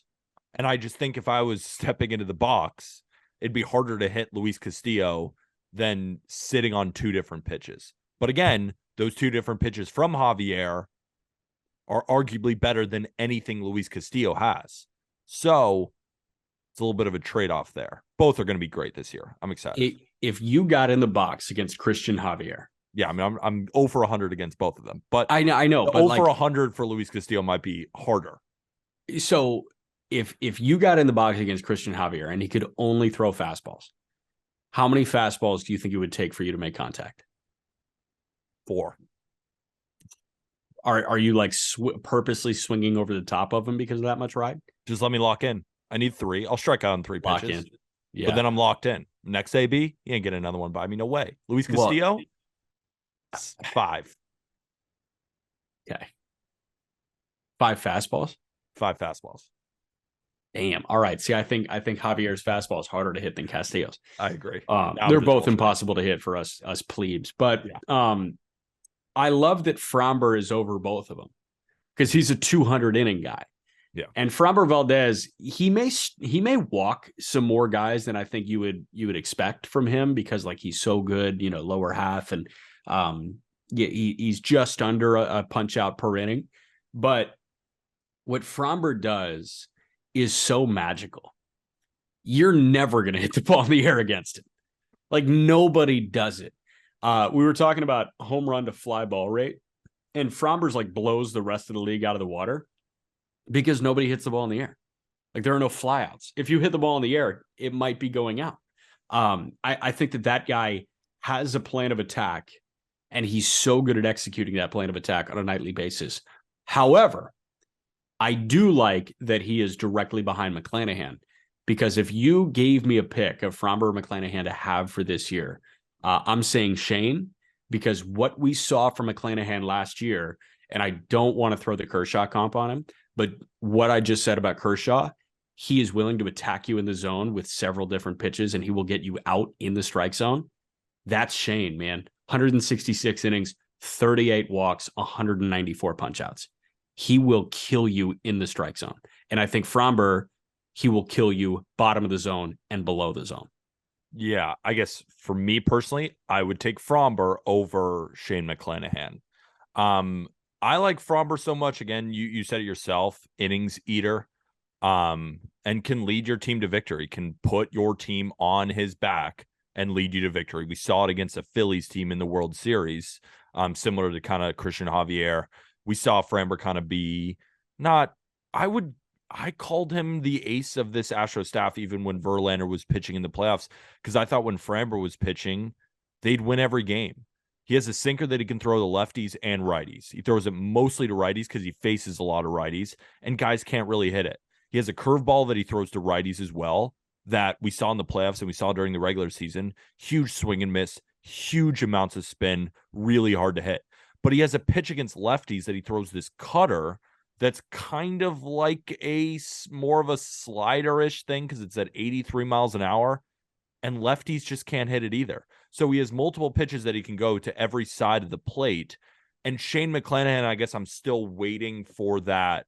And I just think if I was stepping into the box, it'd be harder to hit Luis Castillo than sitting on two different pitches. But again, those two different pitches from Javier are arguably better than anything Luis Castillo has. So it's a little bit of a trade-off there. Both are going to be great this year. I'm excited. If you got in the box against Christian Javier. Yeah, I mean, I'm 0 for 100 against both of them. But I know. But 0 for 100 for Luis Castillo might be harder. So if you got in the box against Christian Javier and he could only throw fastballs, how many fastballs do you think it would take for you to make contact? 4. Are you like purposely swinging over the top of him because of that much ride? Just let me lock in. I need 3. I'll strike out on 3 pitches. Lock in. Yeah. But then I'm locked in. Next AB, you ain't getting another one by me. No way. Luis Castillo, 5. Okay. 5 fastballs? 5 fastballs. Damn. All right. See, I think Javier's fastball is harder to hit than Castillo's. I agree. They're both impossible to hit for us plebes. But I love that Framber is over both of them because he's a 200 inning guy. Yeah. And Framber Valdez, he may walk some more guys than I think you would expect from him because like he's so good, lower half, and he's just under a punch out per inning. But what Framber does is so magical. You're never going to hit the ball in the air against him. Like nobody does it. We were talking about home run to fly ball rate, and Framber's like blows the rest of the league out of the water because nobody hits the ball in the air. Like there are no flyouts. If you hit the ball in the air, it might be going out. I think that guy has a plan of attack, and he's so good at executing that plan of attack on a nightly basis. However, I do like that he is directly behind McClanahan, because if you gave me a pick of Framber or McClanahan to have for this year, I'm saying Shane, because what we saw from McClanahan last year, and I don't want to throw the Kershaw comp on him, but what I just said about Kershaw, he is willing to attack you in the zone with several different pitches, and he will get you out in the strike zone. That's Shane, man. 166 innings, 38 walks, 194 punch-outs. He will kill you in the strike zone. And I think Framber, he will kill you bottom of the zone and below the zone. Yeah, I guess for me personally, I would take Framber over Shane McClanahan. I like Framber so much. Again, you said it yourself, innings eater, and can lead your team to victory, can put your team on his back and lead you to victory. We saw it against a Phillies team in the World Series, similar to kind of Christian Javier. We saw Framber kind of be I called him the ace of this Astro staff even when Verlander was pitching in the playoffs, because I thought when Framber was pitching, they'd win every game. He has a sinker that he can throw to lefties and righties. He throws it mostly to righties because he faces a lot of righties, and guys can't really hit it. He has a curveball that he throws to righties as well that we saw in the playoffs and we saw during the regular season. Huge swing and miss, huge amounts of spin, really hard to hit. But he has a pitch against lefties that he throws this cutter that's kind of like more of a slider-ish thing because it's at 83 miles an hour, and lefties just can't hit it either. So he has multiple pitches that he can go to every side of the plate. And Shane McClanahan, I guess I'm still waiting for that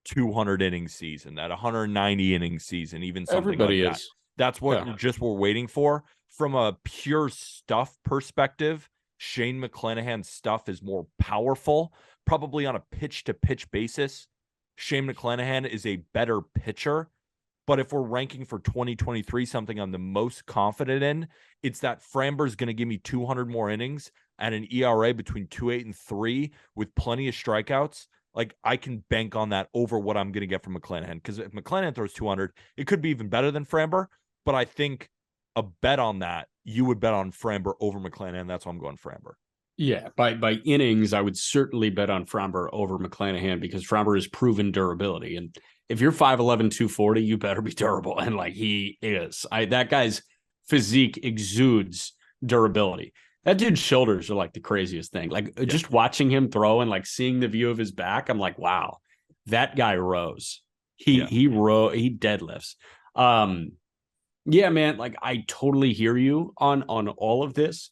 200 inning season, that 190 inning season, even something Everybody like is. That's what we're waiting for. From a pure stuff perspective, Shane McClanahan's stuff is more powerful, probably on a pitch-to-pitch basis. Shane McClanahan is a better pitcher. But if we're ranking for 2023, something I'm the most confident in, it's that Framber's going to give me 200 more innings at an ERA between 2.8 and 3 with plenty of strikeouts. Like, I can bank on that over what I'm going to get from McClanahan. Because if McClanahan throws 200, it could be even better than Framber. But I think a bet on that, you would bet on Framber over McClanahan. That's why I'm going Framber. Yeah, by innings, I would certainly bet on Framber over McClanahan because Framber has proven durability. And if you're 5'11", 240, you better be durable. And like he is. That guy's physique exudes durability. That dude's shoulders are like the craziest thing. Like just watching him throw and like seeing the view of his back, I'm like, wow, that guy rose. He deadlifts. Yeah, man, like I totally hear you on all of this.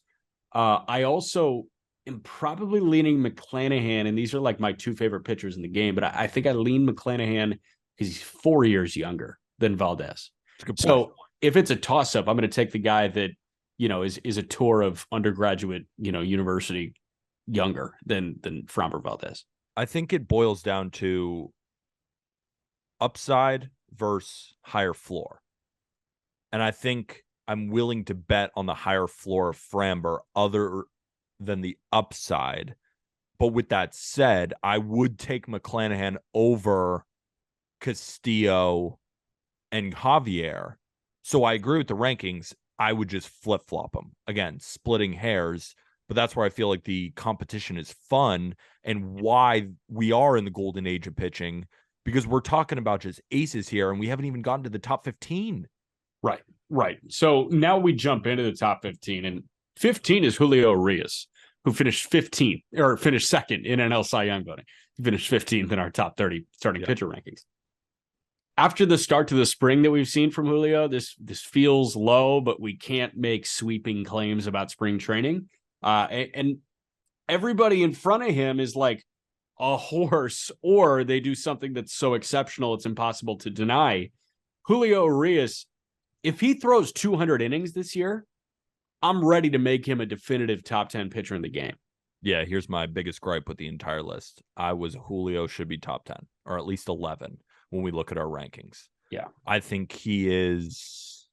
I also am probably leaning McClanahan, and these are like my two favorite pitchers in the game, but I think I lean McClanahan because he's 4 years younger than Valdez. So if it's a toss-up, I'm going to take the guy that, you know, is a tour of undergraduate, you know, university younger than Framber Valdez. I think it boils down to upside versus higher floor. And I think I'm willing to bet on the higher floor of Framber other than the upside. But with that said, I would take McClanahan over Castillo and Javier. So I agree with the rankings. I would just flip-flop them. Again, splitting hairs. But that's where I feel like the competition is fun and why we are in the golden age of pitching, because we're talking about just aces here and we haven't even gotten to the top 15. Right. So now we jump into the top 15, and 15 is Julio Urias, who finished 15th or finished second in NL Cy Young voting. He finished 15th in our top 30 starting pitcher rankings. After the start to the spring that we've seen from Julio, this feels low, but we can't make sweeping claims about spring training. And everybody in front of him is like a horse, or they do something that's so exceptional it's impossible to deny. Julio Urias, if he throws 200 innings this year, I'm ready to make him a definitive top 10 pitcher in the game. Yeah, here's my biggest gripe with the entire list. Julio should be top 10 or at least 11 when we look at our rankings. Yeah. I think he is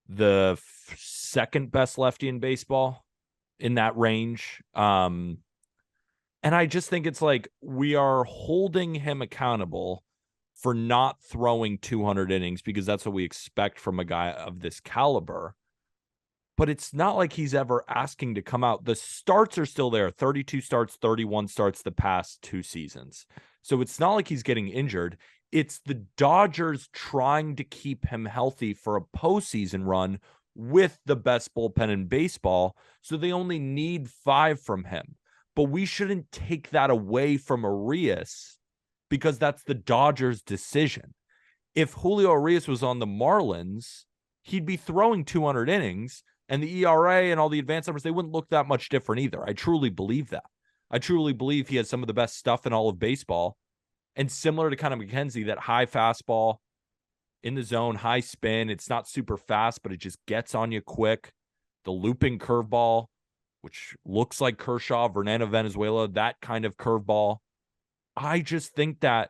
the second best lefty in baseball in that range. And I just think it's like we are holding him accountable for not throwing 200 innings because that's what we expect from a guy of this caliber. But it's not like he's ever asking to come out. The starts are still there. 32 starts, 31 starts the past 2 seasons. So it's not like he's getting injured. It's the Dodgers trying to keep him healthy for a postseason run with the best bullpen in baseball. So they only need 5 from him. But we shouldn't take that away from Urias because that's the Dodgers' decision. If Julio Urias was on the Marlins, he'd be throwing 200 innings, and the ERA and all the advanced numbers, they wouldn't look that much different either. I truly believe that. I truly believe he has some of the best stuff in all of baseball. And similar to kind of McKenzie, that high fastball in the zone, high spin. It's not super fast, but it just gets on you quick. The looping curveball, which looks like Kershaw, Fernando Venezuela, that kind of curveball. I just think that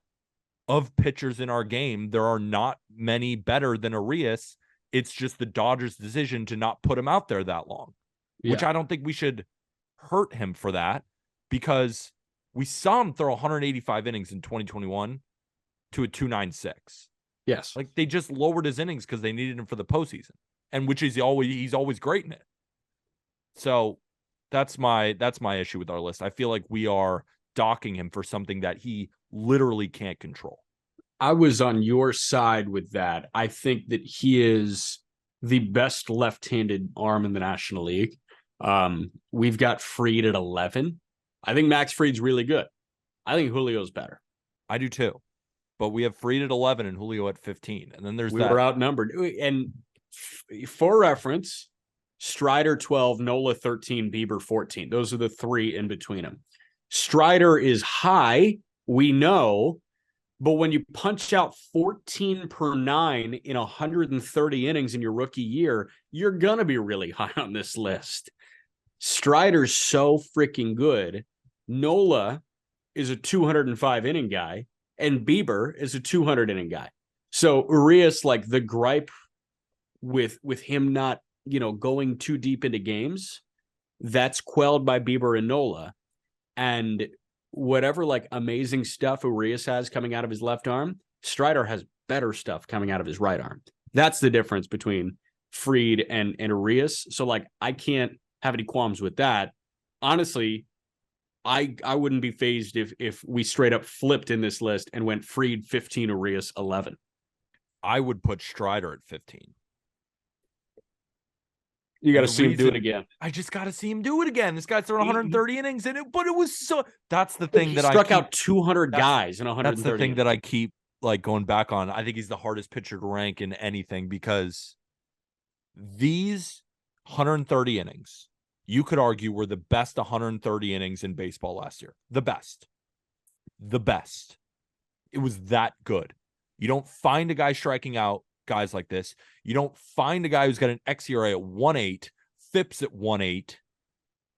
of pitchers in our game, there are not many better than Urias. It's just the Dodgers' decision to not put him out there that long, which I don't think we should hurt him for that because we saw him throw 185 innings in 2021 to a 2.96. Yes. Like they just lowered his innings because they needed him for the postseason, and which is he's always great in it. So that's my issue with our list. I feel like we are docking him for something that he literally can't control. I was on your side with that. I think that he is the best left-handed arm in the National League. We've got Fried at 11. I think Max Fried's really good. I think Julio's better. I do too. But we have Fried at 11 and Julio at 15. And then we were outnumbered. And for reference, Strider 12, Nola 13, Bieber 14. Those are the 3 in between them. Strider is high, we know, But when you punch out 14 per 9 in 130 innings in your rookie year, you're going to be really high on this list. Strider's so freaking good. Nola is a 205 inning guy, and Bieber is a 200 inning guy. So Urias, like the gripe with him not, going too deep into games, that's quelled by Bieber and Nola. And whatever like amazing stuff Urias has coming out of his left arm, Strider has better stuff coming out of his right arm. That's the difference between Fried and Urias. So like I can't have any qualms with that. Honestly, I wouldn't be phased if we straight up flipped in this list and went Fried 15, Urias 11. I would put Strider at 15. You got to see him do it again. I just got to see him do it again. This guy's thrown 130 innings in it, but it was so. That's the thing that struck out 200 guys in 130. That's the thing that I keep like going back on. I think he's the hardest pitcher to rank in anything because these 130 innings, you could argue, were the best 130 innings in baseball last year. The best. It was that good. You don't find a guy striking out guys like this. You don't find a guy who's got an xERA at 1.8, FIPS at 1.8,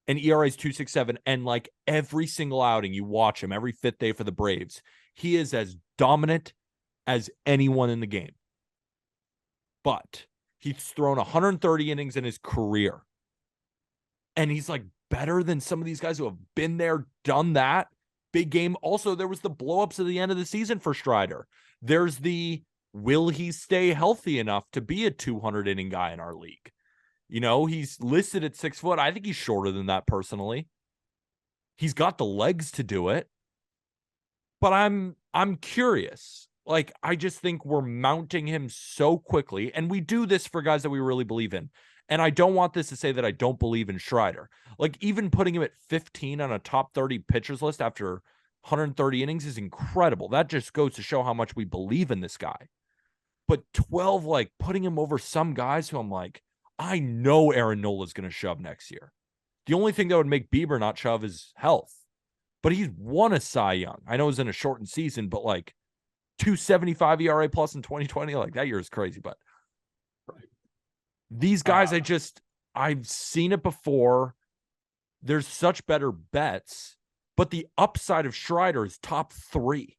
and ERA is 2.67. And like every single outing, you watch him every fifth day for the Braves, he is as dominant as anyone in the game. But he's thrown 130 innings in his career. And he's like better than some of these guys who have been there, done that. Big game. Also, there was the blowups at the end of the season for Strider. There's the will he stay healthy enough to be a 200 inning guy in our league? He's listed at 6 foot. I think he's shorter than that personally. He's got the legs to do it. But I'm curious. Like, I just think we're mounting him so quickly. And we do this for guys that we really believe in. And I don't want this to say that I don't believe in Strider. Like, even putting him at 15 on a top 30 pitchers list after 130 innings is incredible. That just goes to show how much we believe in this guy. But 12, like, putting him over some guys who I'm like, I know Aaron Nola's going to shove next year. The only thing that would make Bieber not shove is health. But he's won a Cy Young. I know it's in a shortened season, but like 2.75 ERA plus in 2020, like that year is crazy. But these guys, I've seen it before. There's such better bets, but the upside of Strider is top 3.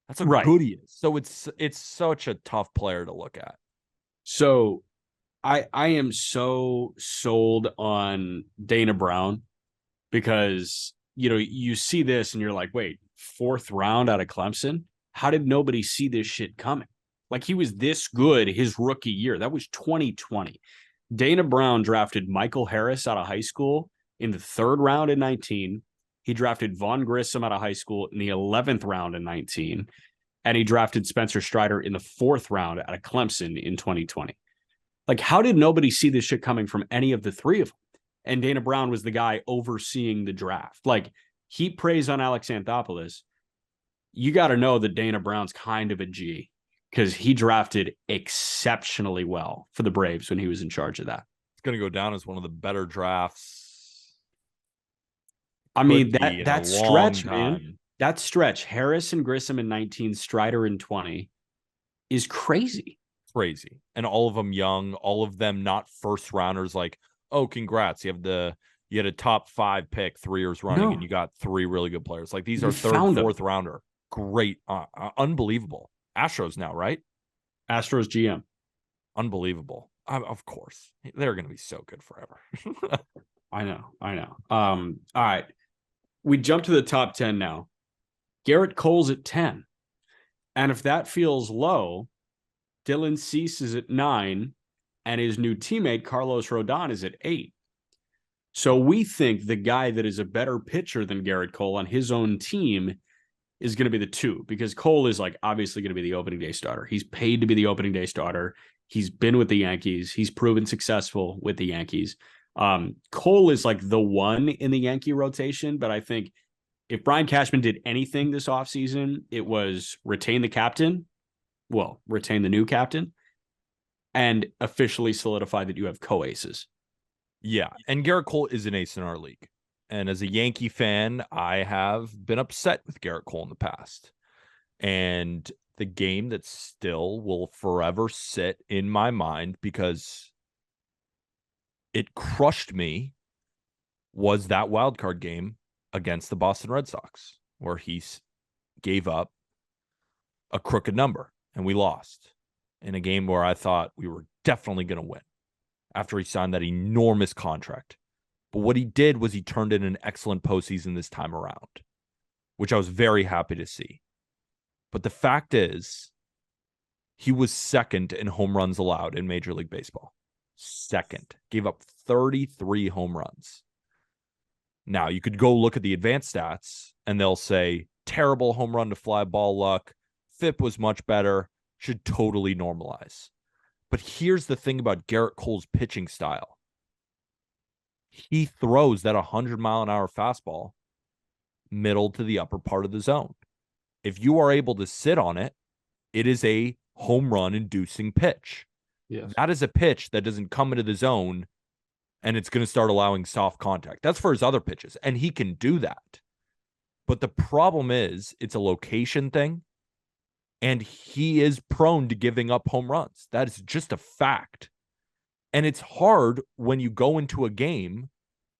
That's how good he is. So it's such a tough player to look at. So I am so sold on Dana Brown because, you see this and you're like, wait, 4th round out of Clemson? How did nobody see this shit coming? Like, he was this good his rookie year. That was 2020. Dana Brown drafted Michael Harris out of high school in the 3rd round in 19. He drafted Vaughn Grissom out of high school in the 11th round in 19. And he drafted Spencer Strider in the 4th round out of Clemson in 2020. Like, how did nobody see this shit coming from any of the 3 of them? And Dana Brown was the guy overseeing the draft. Like, heap praise on Alex Anthopoulos. You got to know that Dana Brown's kind of a G because he drafted exceptionally well for the Braves when he was in charge of that. It's going to go down as one of the better drafts. I mean, that stretch, man, that stretch, Harris and Grissom in 19, Strider in 20 is crazy. Crazy. And all of them young, all of them not first rounders. Like, oh, congrats. You had a top 5 pick 3 years running and you got 3 really good players. Like, these are 3rd, 4th rounder. Great. Unbelievable. Astros now, right? Astros GM. Unbelievable. Of course. They're going to be so good forever. I know. All right. We jump to the top 10 now. Garrett Cole's at 10. And if that feels low, Dylan Cease is at 9, and his new teammate, Carlos Rodon, is at 8. So we think the guy that is a better pitcher than Garrett Cole on his own team is going to be the 2, because Cole is like obviously going to be the opening day starter. He's paid to be the opening day starter. He's been with the Yankees. He's proven successful with the Yankees. Cole is like the 1 in the Yankee rotation, but I think if Brian Cashman did anything this offseason, it was retain the captain. Well, retain the new captain and officially solidify that you have co-aces. Yeah. And Garrett Cole is an ace in our league. And as a Yankee fan, I have been upset with Garrett Cole in the past. And the game that still will forever sit in my mind because it crushed me was that wild card game against the Boston Red Sox, where he gave up a crooked number and we lost in a game where I thought we were definitely going to win after he signed that enormous contract. But what he did was he turned in an excellent postseason this time around, which I was very happy to see. But the fact is, he was second in home runs allowed in Major League Baseball. Second. Gave up 33 home runs. Now, you could go look at the advanced stats, and they'll say, terrible home run to fly ball luck. FIP was much better. Should totally normalize. But here's the thing about Garrett Cole's pitching style. He throws that 100-mile-an-hour fastball middle to the upper part of the zone. If you are able to sit on it, it is a home run inducing pitch. Yes. That is a pitch that doesn't come into the zone and it's going to start allowing soft contact. That's for his other pitches, and he can do that. But the problem is it's a location thing, and he is prone to giving up home runs. That is just a fact. And it's hard when you go into a game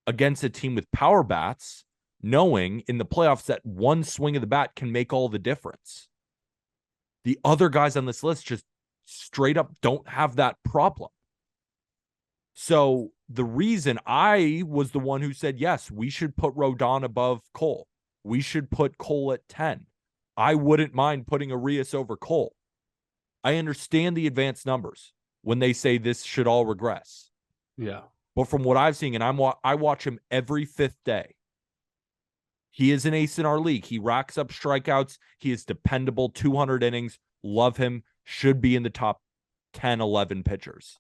against a team with power bats, knowing in the playoffs that one swing of the bat can make all the difference. The other guys on this list just straight up don't have that problem. So the reason I was the one who said, yes, we should put Rodon above Cole. We should put Cole at 10. I wouldn't mind putting Arias over Cole. I understand the advanced numbers when they say this should all regress. Yeah. But from what I've seen, and I watch him every fifth day, he is an ace in our league. He racks up strikeouts. He is dependable, 200 innings. Love him. Should be in the top 10, 11 pitchers.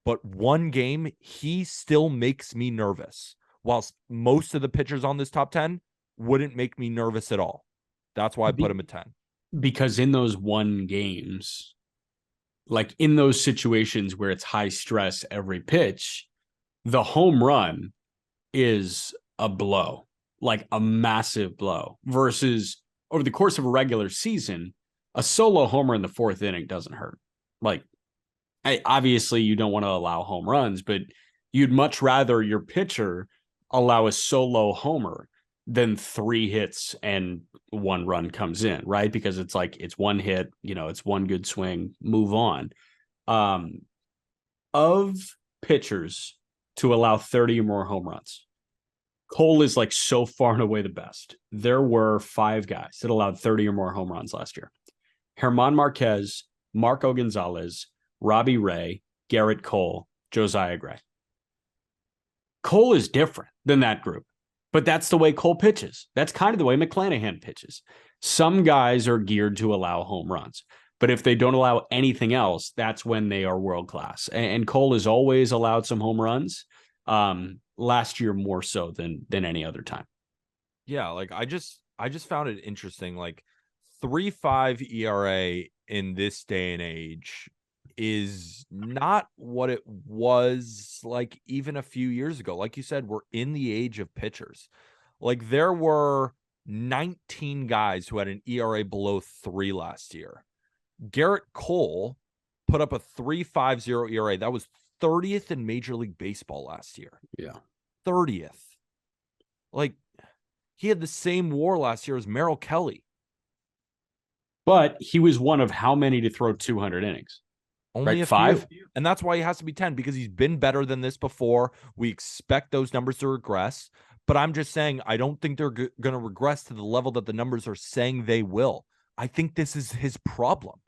But one game, he still makes me nervous. Whilst most of the pitchers on this top 10 wouldn't make me nervous at all. That's why I put him at 10. Because in those one games, like in those situations where it's high stress every pitch, the home run is a blow, like a massive blow, versus over the course of a regular season, a solo homer in the fourth inning doesn't hurt. Like, obviously you don't want to allow home runs, but you'd much rather your pitcher allow a solo homer than 3 hits and 1 run comes in, right? Because it's like, it's 1 hit, it's 1 good swing, move on. Of pitchers to allow 30 or more home runs, Cole is like so far and away the best. There were 5 guys that allowed 30 or more home runs last year. German Marquez, Marco Gonzalez, Robbie Ray, Garrett Cole, Josiah Gray. Cole is different than that group, but that's the way Cole pitches. That's kind of the way McClanahan pitches. Some guys are geared to allow home runs, but if they don't allow anything else, that's when they are world class. And Cole has always allowed some home runs. Last year more so than any other time. Yeah, like I just found it interesting. Like 3.5 ERA in this day and age is not what it was like even a few years ago. Like you said, we're in the age of pitchers. Like there were 19 guys who had an ERA below 3 last year. Garrett Cole put up a 3.50 ERA. That was 30th in Major League Baseball last year. Yeah. 30th. Like he had the same WAR last year as Merrill Kelly. But he was one of how many to throw 200 innings? Only right? a 5. few. And that's why he has to be 10, because he's been better than this before. We expect those numbers to regress. But I'm just saying, I don't think they're going to regress to the level that the numbers are saying they will. I think this is his problem.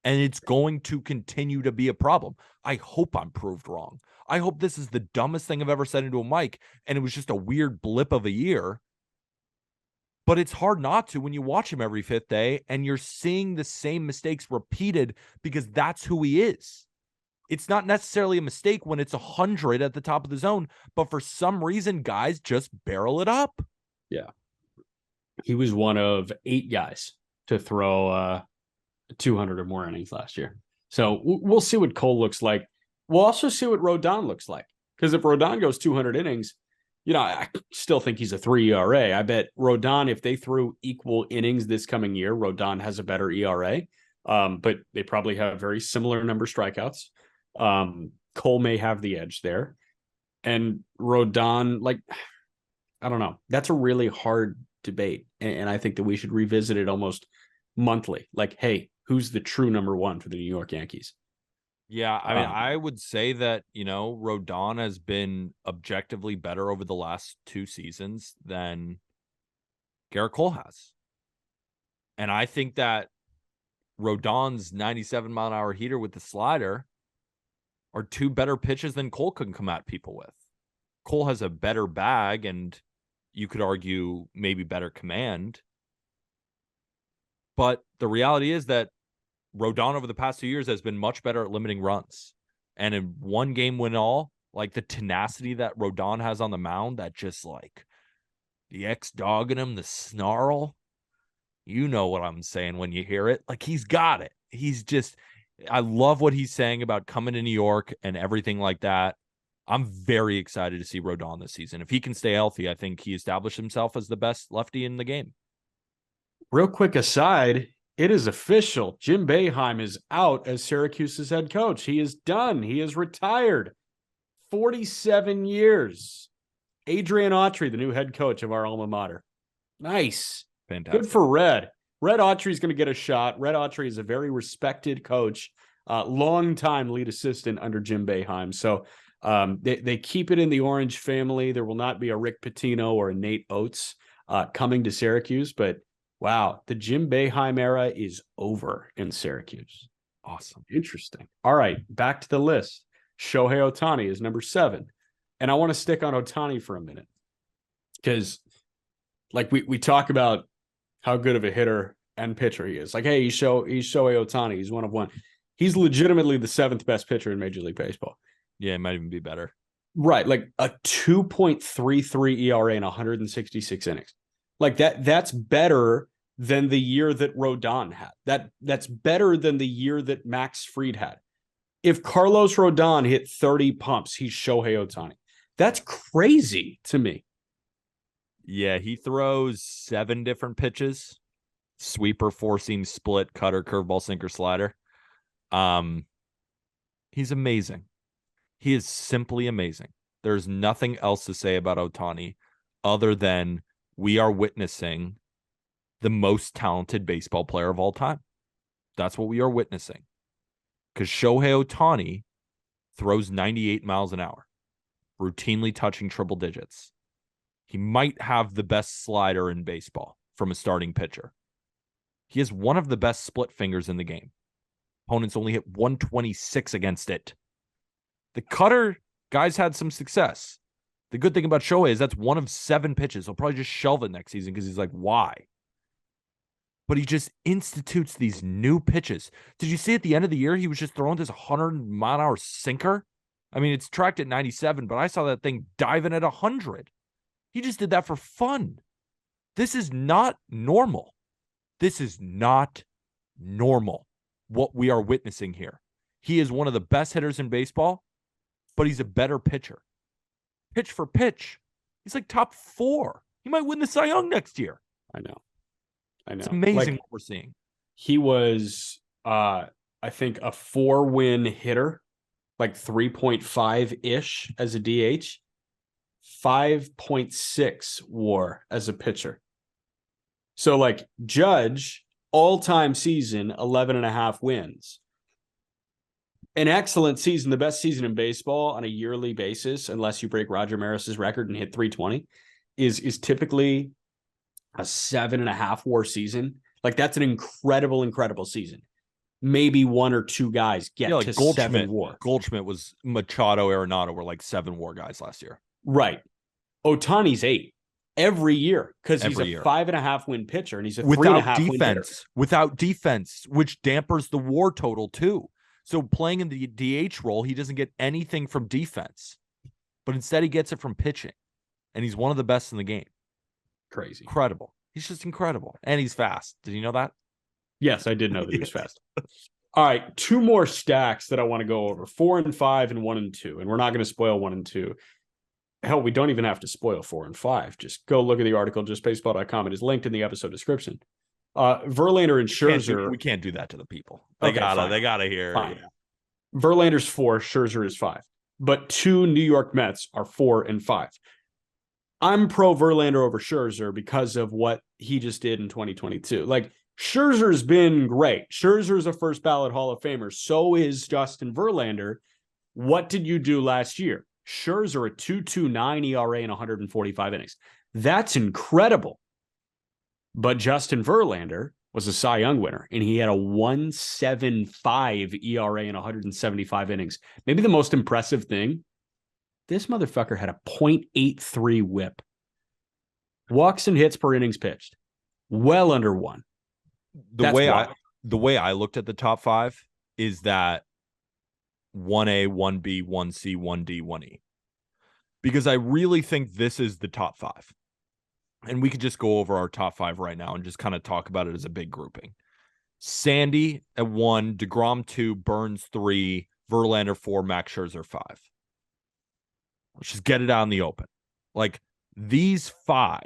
And it's going to continue to be a problem. I hope I'm proved wrong. I hope this is the dumbest thing I've ever said into a mic, and it was just a weird blip of a year. But it's hard not to when you watch him every fifth day and you're seeing the same mistakes repeated, because that's who he is. It's not necessarily a mistake when it's 100 at the top of the zone, but for some reason, guys just barrel it up. Yeah. He was one of 8 guys to throw 200 or more innings last year. So we'll see what Cole looks like. We'll also see what Rodon looks like. Because if Rodon goes 200 innings, I still think he's a 3 ERA. I bet Rodon, if they threw equal innings this coming year, Rodon has a better ERA. But they probably have very similar number of strikeouts. Cole may have the edge there. And Rodon, I don't know. That's a really hard debate. And I think that we should revisit it almost monthly. Hey, who's the true number one for the New York Yankees? Yeah, I mean, I would say that, Rodon has been objectively better over the last 2 seasons than Garrett Cole has. And I think that Rodon's 97-mile-an-hour heater with the slider are 2 better pitches than Cole can come at people with. Cole has a better bag, and you could argue maybe better command. But the reality is that Rodon over the past 2 years has been much better at limiting runs. And in one game win all, the tenacity that Rodon has on the mound, that just the X-dog in him, the snarl, you know what I'm saying when you hear it. He's got it. I love what he's saying about coming to New York and everything like that. I'm very excited to see Rodon this season. If he can stay healthy, I think he established himself as the best lefty in the game. Real quick aside, it is official. Jim Boeheim is out as Syracuse's head coach. He is done. He is retired. 47 years. Adrian Autry, the new head coach of our alma mater. Nice. Fantastic. Good for Red. Red Autry is going to get a shot. Red Autry is a very respected coach, long-time lead assistant under Jim Boeheim. So they keep it in the Orange family. There will not be a Rick Pitino or a Nate Oates coming to Syracuse, but wow, the Jim Boeheim era is over in Syracuse. Awesome. Interesting. All right, back to the list. Shohei Ohtani is number 7. And I want to stick on Ohtani for a minute because we talk about how good of a hitter and pitcher he is. Hey, he's Shohei Ohtani. He's one of one. He's legitimately the 7th best pitcher in Major League Baseball. Yeah, it might even be better. Right, a 2.33 ERA in 166 innings. That's better than the year that Rodon had. That's better than the year that Max Fried had. If Carlos Rodon hit 30 pumps, he's Shohei Ohtani. That's crazy to me. Yeah, he throws 7 different pitches. Sweeper, 4-seam, split, cutter, curveball, sinker, slider. He's amazing. He is simply amazing. There's nothing else to say about Ohtani other than we are witnessing the most talented baseball player of all time. That's what we are witnessing. Because Shohei Ohtani throws 98 miles an hour, routinely touching triple digits. He might have the best slider in baseball from a starting pitcher. He has one of the best split fingers in the game. Opponents only hit 126 against it. The cutter, guys had some success. The good thing about Shohei is that's one of 7 pitches. He'll probably just shelve it next season because he's why? But he just institutes these new pitches. Did you see at the end of the year, he was just throwing this 100-mile-an-hour sinker? I mean, it's tracked at 97, but I saw that thing diving at 100. He just did that for fun. This is not normal. This is not normal, what we are witnessing here. He is one of the best hitters in baseball, but he's a better pitcher. Pitch for pitch, he's top 4. He might win the Cy Young next year. I know. It's amazing what we're seeing. He was, I think, a 4-win hitter, 3.5-ish as a DH, 5.6 WAR as a pitcher. So, Judge, all-time season, 11.5 wins. An excellent season, the best season in baseball on a yearly basis, unless you break Roger Maris's record and hit 320, is typically a 7.5 WAR season. That's an incredible season. Maybe 1 or 2 guys get to 7 WAR. Goldschmidt was Machado, Arenado were 7 WAR guys last year. Right. Ohtani's 8 every year because he's a 5.5 win pitcher and he's a 3.5 win hitter. Without defense, which dampers the WAR total too. So playing in the DH role, he doesn't get anything from defense, but instead he gets it from pitching, and he's one of the best in the game. Crazy. Incredible. He's just incredible. And he's fast. Did you know that? Yes, I did know that he was fast. All right, 2 more stacks that I want to go over, 4 and 5 and 1 and 2. And we're not going to spoil 1 and 2. Hell, we don't even have to spoil 4 and 5. Just go look at the article, justbaseball.com. It is linked in the episode description. Verlander and Scherzer. We can't do that to the people. They gotta hear. Fine. Yeah. Verlander's 4, Scherzer is 5. But 2 New York Mets are 4 and 5. I'm pro Verlander over Scherzer because of what he just did in 2022. Like, Scherzer's been great. Scherzer's a first ballot Hall of Famer. So is Justin Verlander. What did you do last year? Scherzer, a 2.29 ERA in 145 innings. That's incredible. But Justin Verlander was a Cy Young winner, and he had a 1.75 ERA in 175 innings. Maybe the most impressive thing, this motherfucker had a 0.83 whip. Walks and hits per innings pitched. Well under 1. The way I looked at the top 5 is that 1A, 1B, 1C, 1D, 1E. Because I really think this is the top 5. And we could just go over our top 5 right now and just kind of talk about it as a big grouping. Sandy at 1, DeGrom 2, Burns 3, Verlander 4, Max Scherzer 5. Let's just get it out in the open. Like, these 5,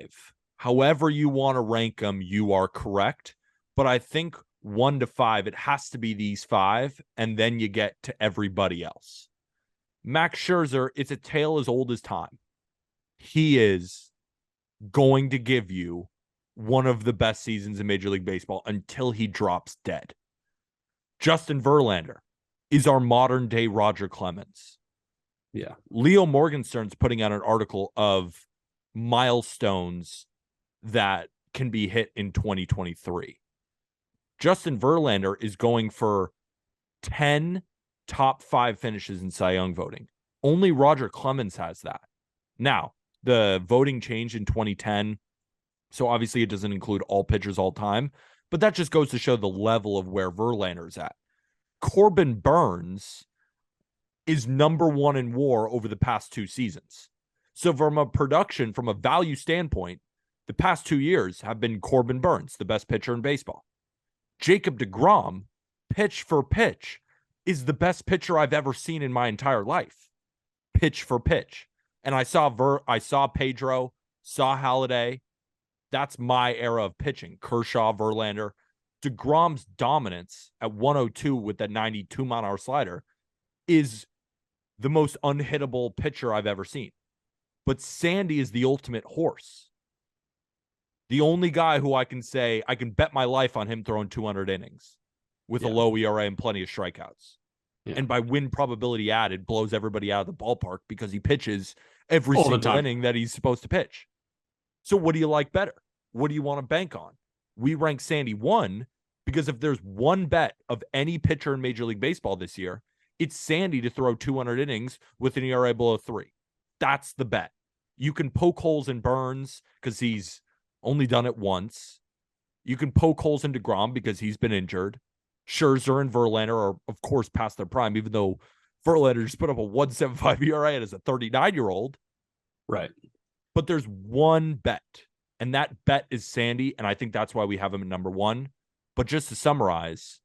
however you want to rank them, you are correct. But I think 1 to 5, it has to be these 5, and then you get to everybody else. Max Scherzer, it's a tale as old as time. He is going to give you one of the best seasons in Major League Baseball until he drops dead. Justin Verlander is our modern day Roger Clemens. Yeah. Leo Morgenstern's putting out an article of milestones that can be hit in 2023. Justin Verlander is going for 10 top 5 finishes in Cy Young voting. Only Roger Clemens has that. Now, the voting changed in 2010, so obviously it doesn't include all pitchers all time, but that just goes to show the level of where Verlander's at. Corbin Burns is number 1 in WAR over the past 2 seasons. So from a production, from a value standpoint, the past 2 years have been Corbin Burns, the best pitcher in baseball. Jacob DeGrom, pitch for pitch, is the best pitcher I've ever seen in my entire life. Pitch for pitch. And I saw Pedro, saw Halladay. That's my era of pitching. Kershaw, Verlander. DeGrom's dominance at 102 with that 92-mile-an-hour slider is the most unhittable pitcher I've ever seen. But Sandy is the ultimate horse. The only guy who I can say I can bet my life on him throwing 200 innings with a low ERA and plenty of strikeouts. Yeah. And by win probability added, blows everybody out of the ballpark because he pitches every single inning that he's supposed to pitch. So what do you like better? What do you want to bank on? We rank Sandy 1 because if there's one bet of any pitcher in Major League Baseball this year, it's Sandy to throw 200 innings with an ERA below 3. That's the bet. You can poke holes in Burns because he's only done it once. You can poke holes in DeGrom because he's been injured. Scherzer and Verlander are, of course, past their prime, even though Verlander just put up a 1.75 ERA as a 39-year-old. Right. But there's one bet, and that bet is Sandy, and I think that's why we have him at number 1. But just to summarize,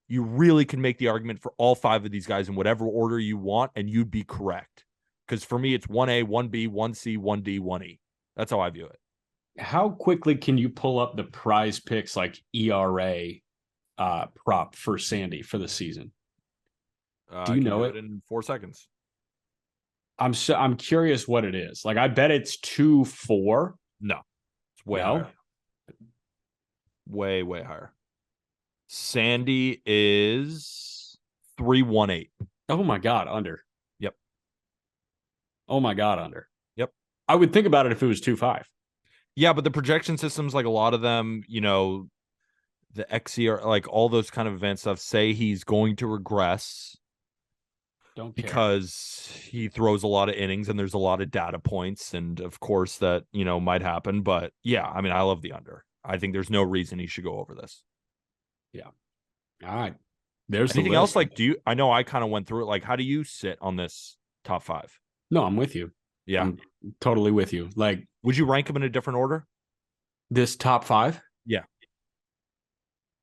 you really can make the argument for all 5 of these guys in whatever order you want, and you'd be correct. Because for me, it's 1A, 1B, 1C, 1D, 1E. That's how I view it. How quickly can you pull up the Prize Picks like ERA prop for Sandy for the season? Do you know it in 4 seconds? I'm curious what it is. Like, I bet it's 2.4. No, it's way higher. Way higher. Sandy is 3.18. Oh my God, under. Yep. Oh my God, under. Yep. I would think about it if it was 2.5. Yeah, but the projection systems, like a lot of them, you know, the XER, like all those kind of advanced stuff, say he's going to regress. Don't care. Because he throws a lot of innings and there's a lot of data points. And of course that, you know, might happen. But yeah, I mean, I love the under. I think there's no reason he should go over this. Yeah. All right. There's anything else? Like, I know I kind of went through it. Like, how do you sit on this top 5? No, I'm with you. Yeah. I'm totally with you. Like, would you rank them in a different order? This top 5? Yeah.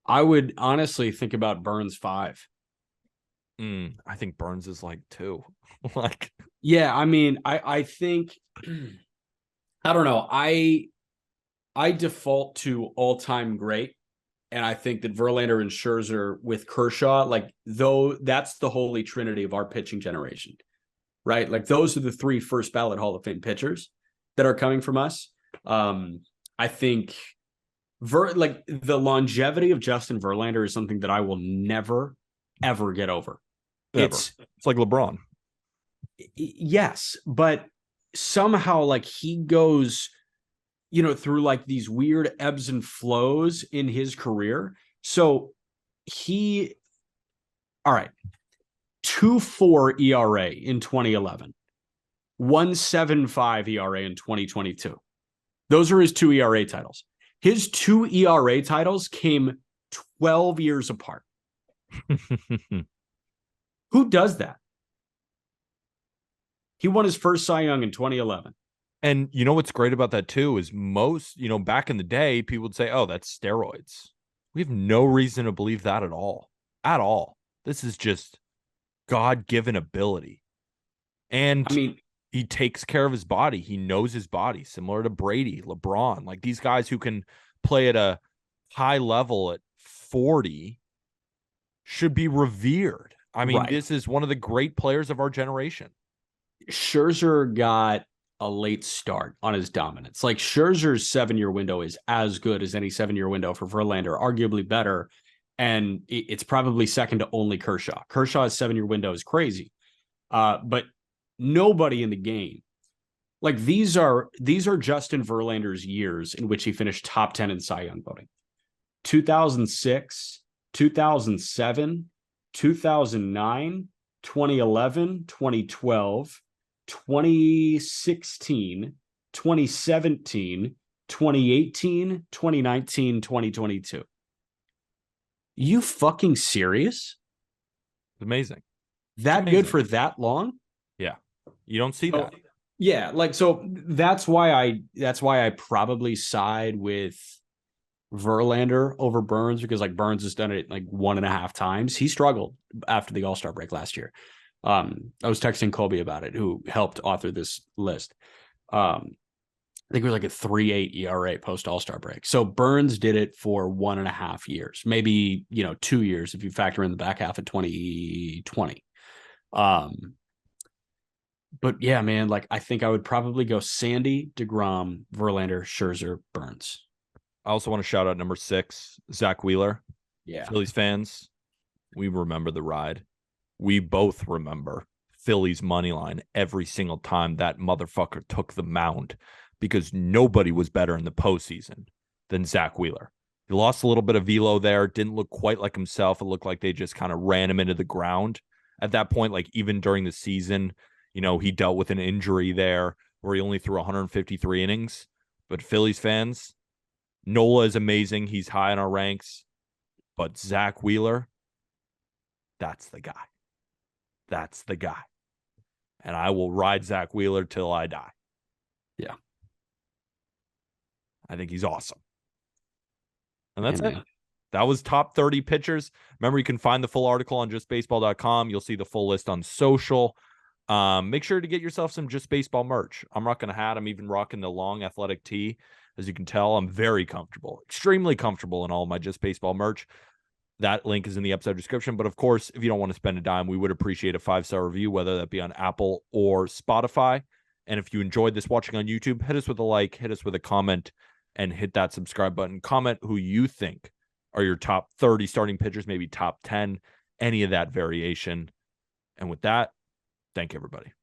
I would honestly think about Burns 5. I think Burns is like 2. Like, Yeah, I mean, I think I don't know. I default to all-time great. And I think that Verlander and Scherzer with Kershaw, like though that's the holy trinity of our pitching generation, right? Like those are the three first ballot Hall of Fame pitchers that are coming from us. I think like the longevity of Justin Verlander is something that I will never ever get over. Never. It's like LeBron. Yes, but somehow like he goes, through like these weird ebbs and flows in his career. So he, all right, 2.4 ERA in 2011, 1.75 ERA in 2022. Those are his two ERA titles. His two ERA titles came 12 years apart. Who does that? He won his first Cy Young in 2011. And you know what's great about that too is most, back in the day, people would say, oh, that's steroids. We have no reason to believe that at all. At all. This is just God-given ability. And I mean, he takes care of his body. He knows his body, similar to Brady, LeBron, like these guys who can play at a high level at 40 should be revered. I mean, right. This is one of the great players of our generation. Scherzer got a late start on his dominance. Like Scherzer's 7-year window is as good as any 7-year window for Verlander, arguably better. And it's probably second to only Kershaw. Kershaw's 7-year window is crazy. But nobody in the game, like these are Justin Verlander's years in which he finished top 10 in Cy Young voting. 2006, 2007, 2009, 2011, 2012, 2016, 2017, 2018, 2019, 2022. You fucking serious? Amazing. That amazing. Good for that long? Yeah. You don't see that. Yeah, like so that's why I probably side with Verlander over Burns, because like Burns has done it like 1.5 times. He struggled after the All-Star break last year. I was texting Colby about it, who helped author this list. I think it was like a 3.8 ERA post All-Star break. So Burns did it for 1.5 years, maybe 2 years if you factor in the back half of 2020. But yeah, man, like I think I would probably go Sandy, DeGrom, Verlander, Scherzer, Burns. I also want to shout out number 6, Zach Wheeler. Yeah. Phillies fans, we remember the ride. We both remember Phillies money line every single time that motherfucker took the mound, because nobody was better in the postseason than Zach Wheeler. He lost a little bit of velo there, didn't look quite like himself. It looked like they just kind of ran him into the ground at that point. Like even during the season, he dealt with an injury there where he only threw 153 innings. But Phillies fans, Nola is amazing. He's high in our ranks. But Zach Wheeler, that's the guy. That's the guy. And I will ride Zach Wheeler till I die. Yeah. I think he's awesome. And that's it. That was top 30 pitchers. Remember, you can find the full article on justbaseball.com. You'll see the full list on social. Make sure to get yourself some Just Baseball merch. I'm rocking a hat. I'm even rocking the long athletic tee. As you can tell, I'm very comfortable, extremely comfortable in all of my Just Baseball merch. That link is in the episode description. But of course, if you don't want to spend a dime, we would appreciate a 5-star review, whether that be on Apple or Spotify. And if you enjoyed this watching on YouTube, hit us with a like, hit us with a comment, and hit that subscribe button. Comment who you think are your top 30 starting pitchers, maybe top 10, any of that variation. And with that, thank you, everybody.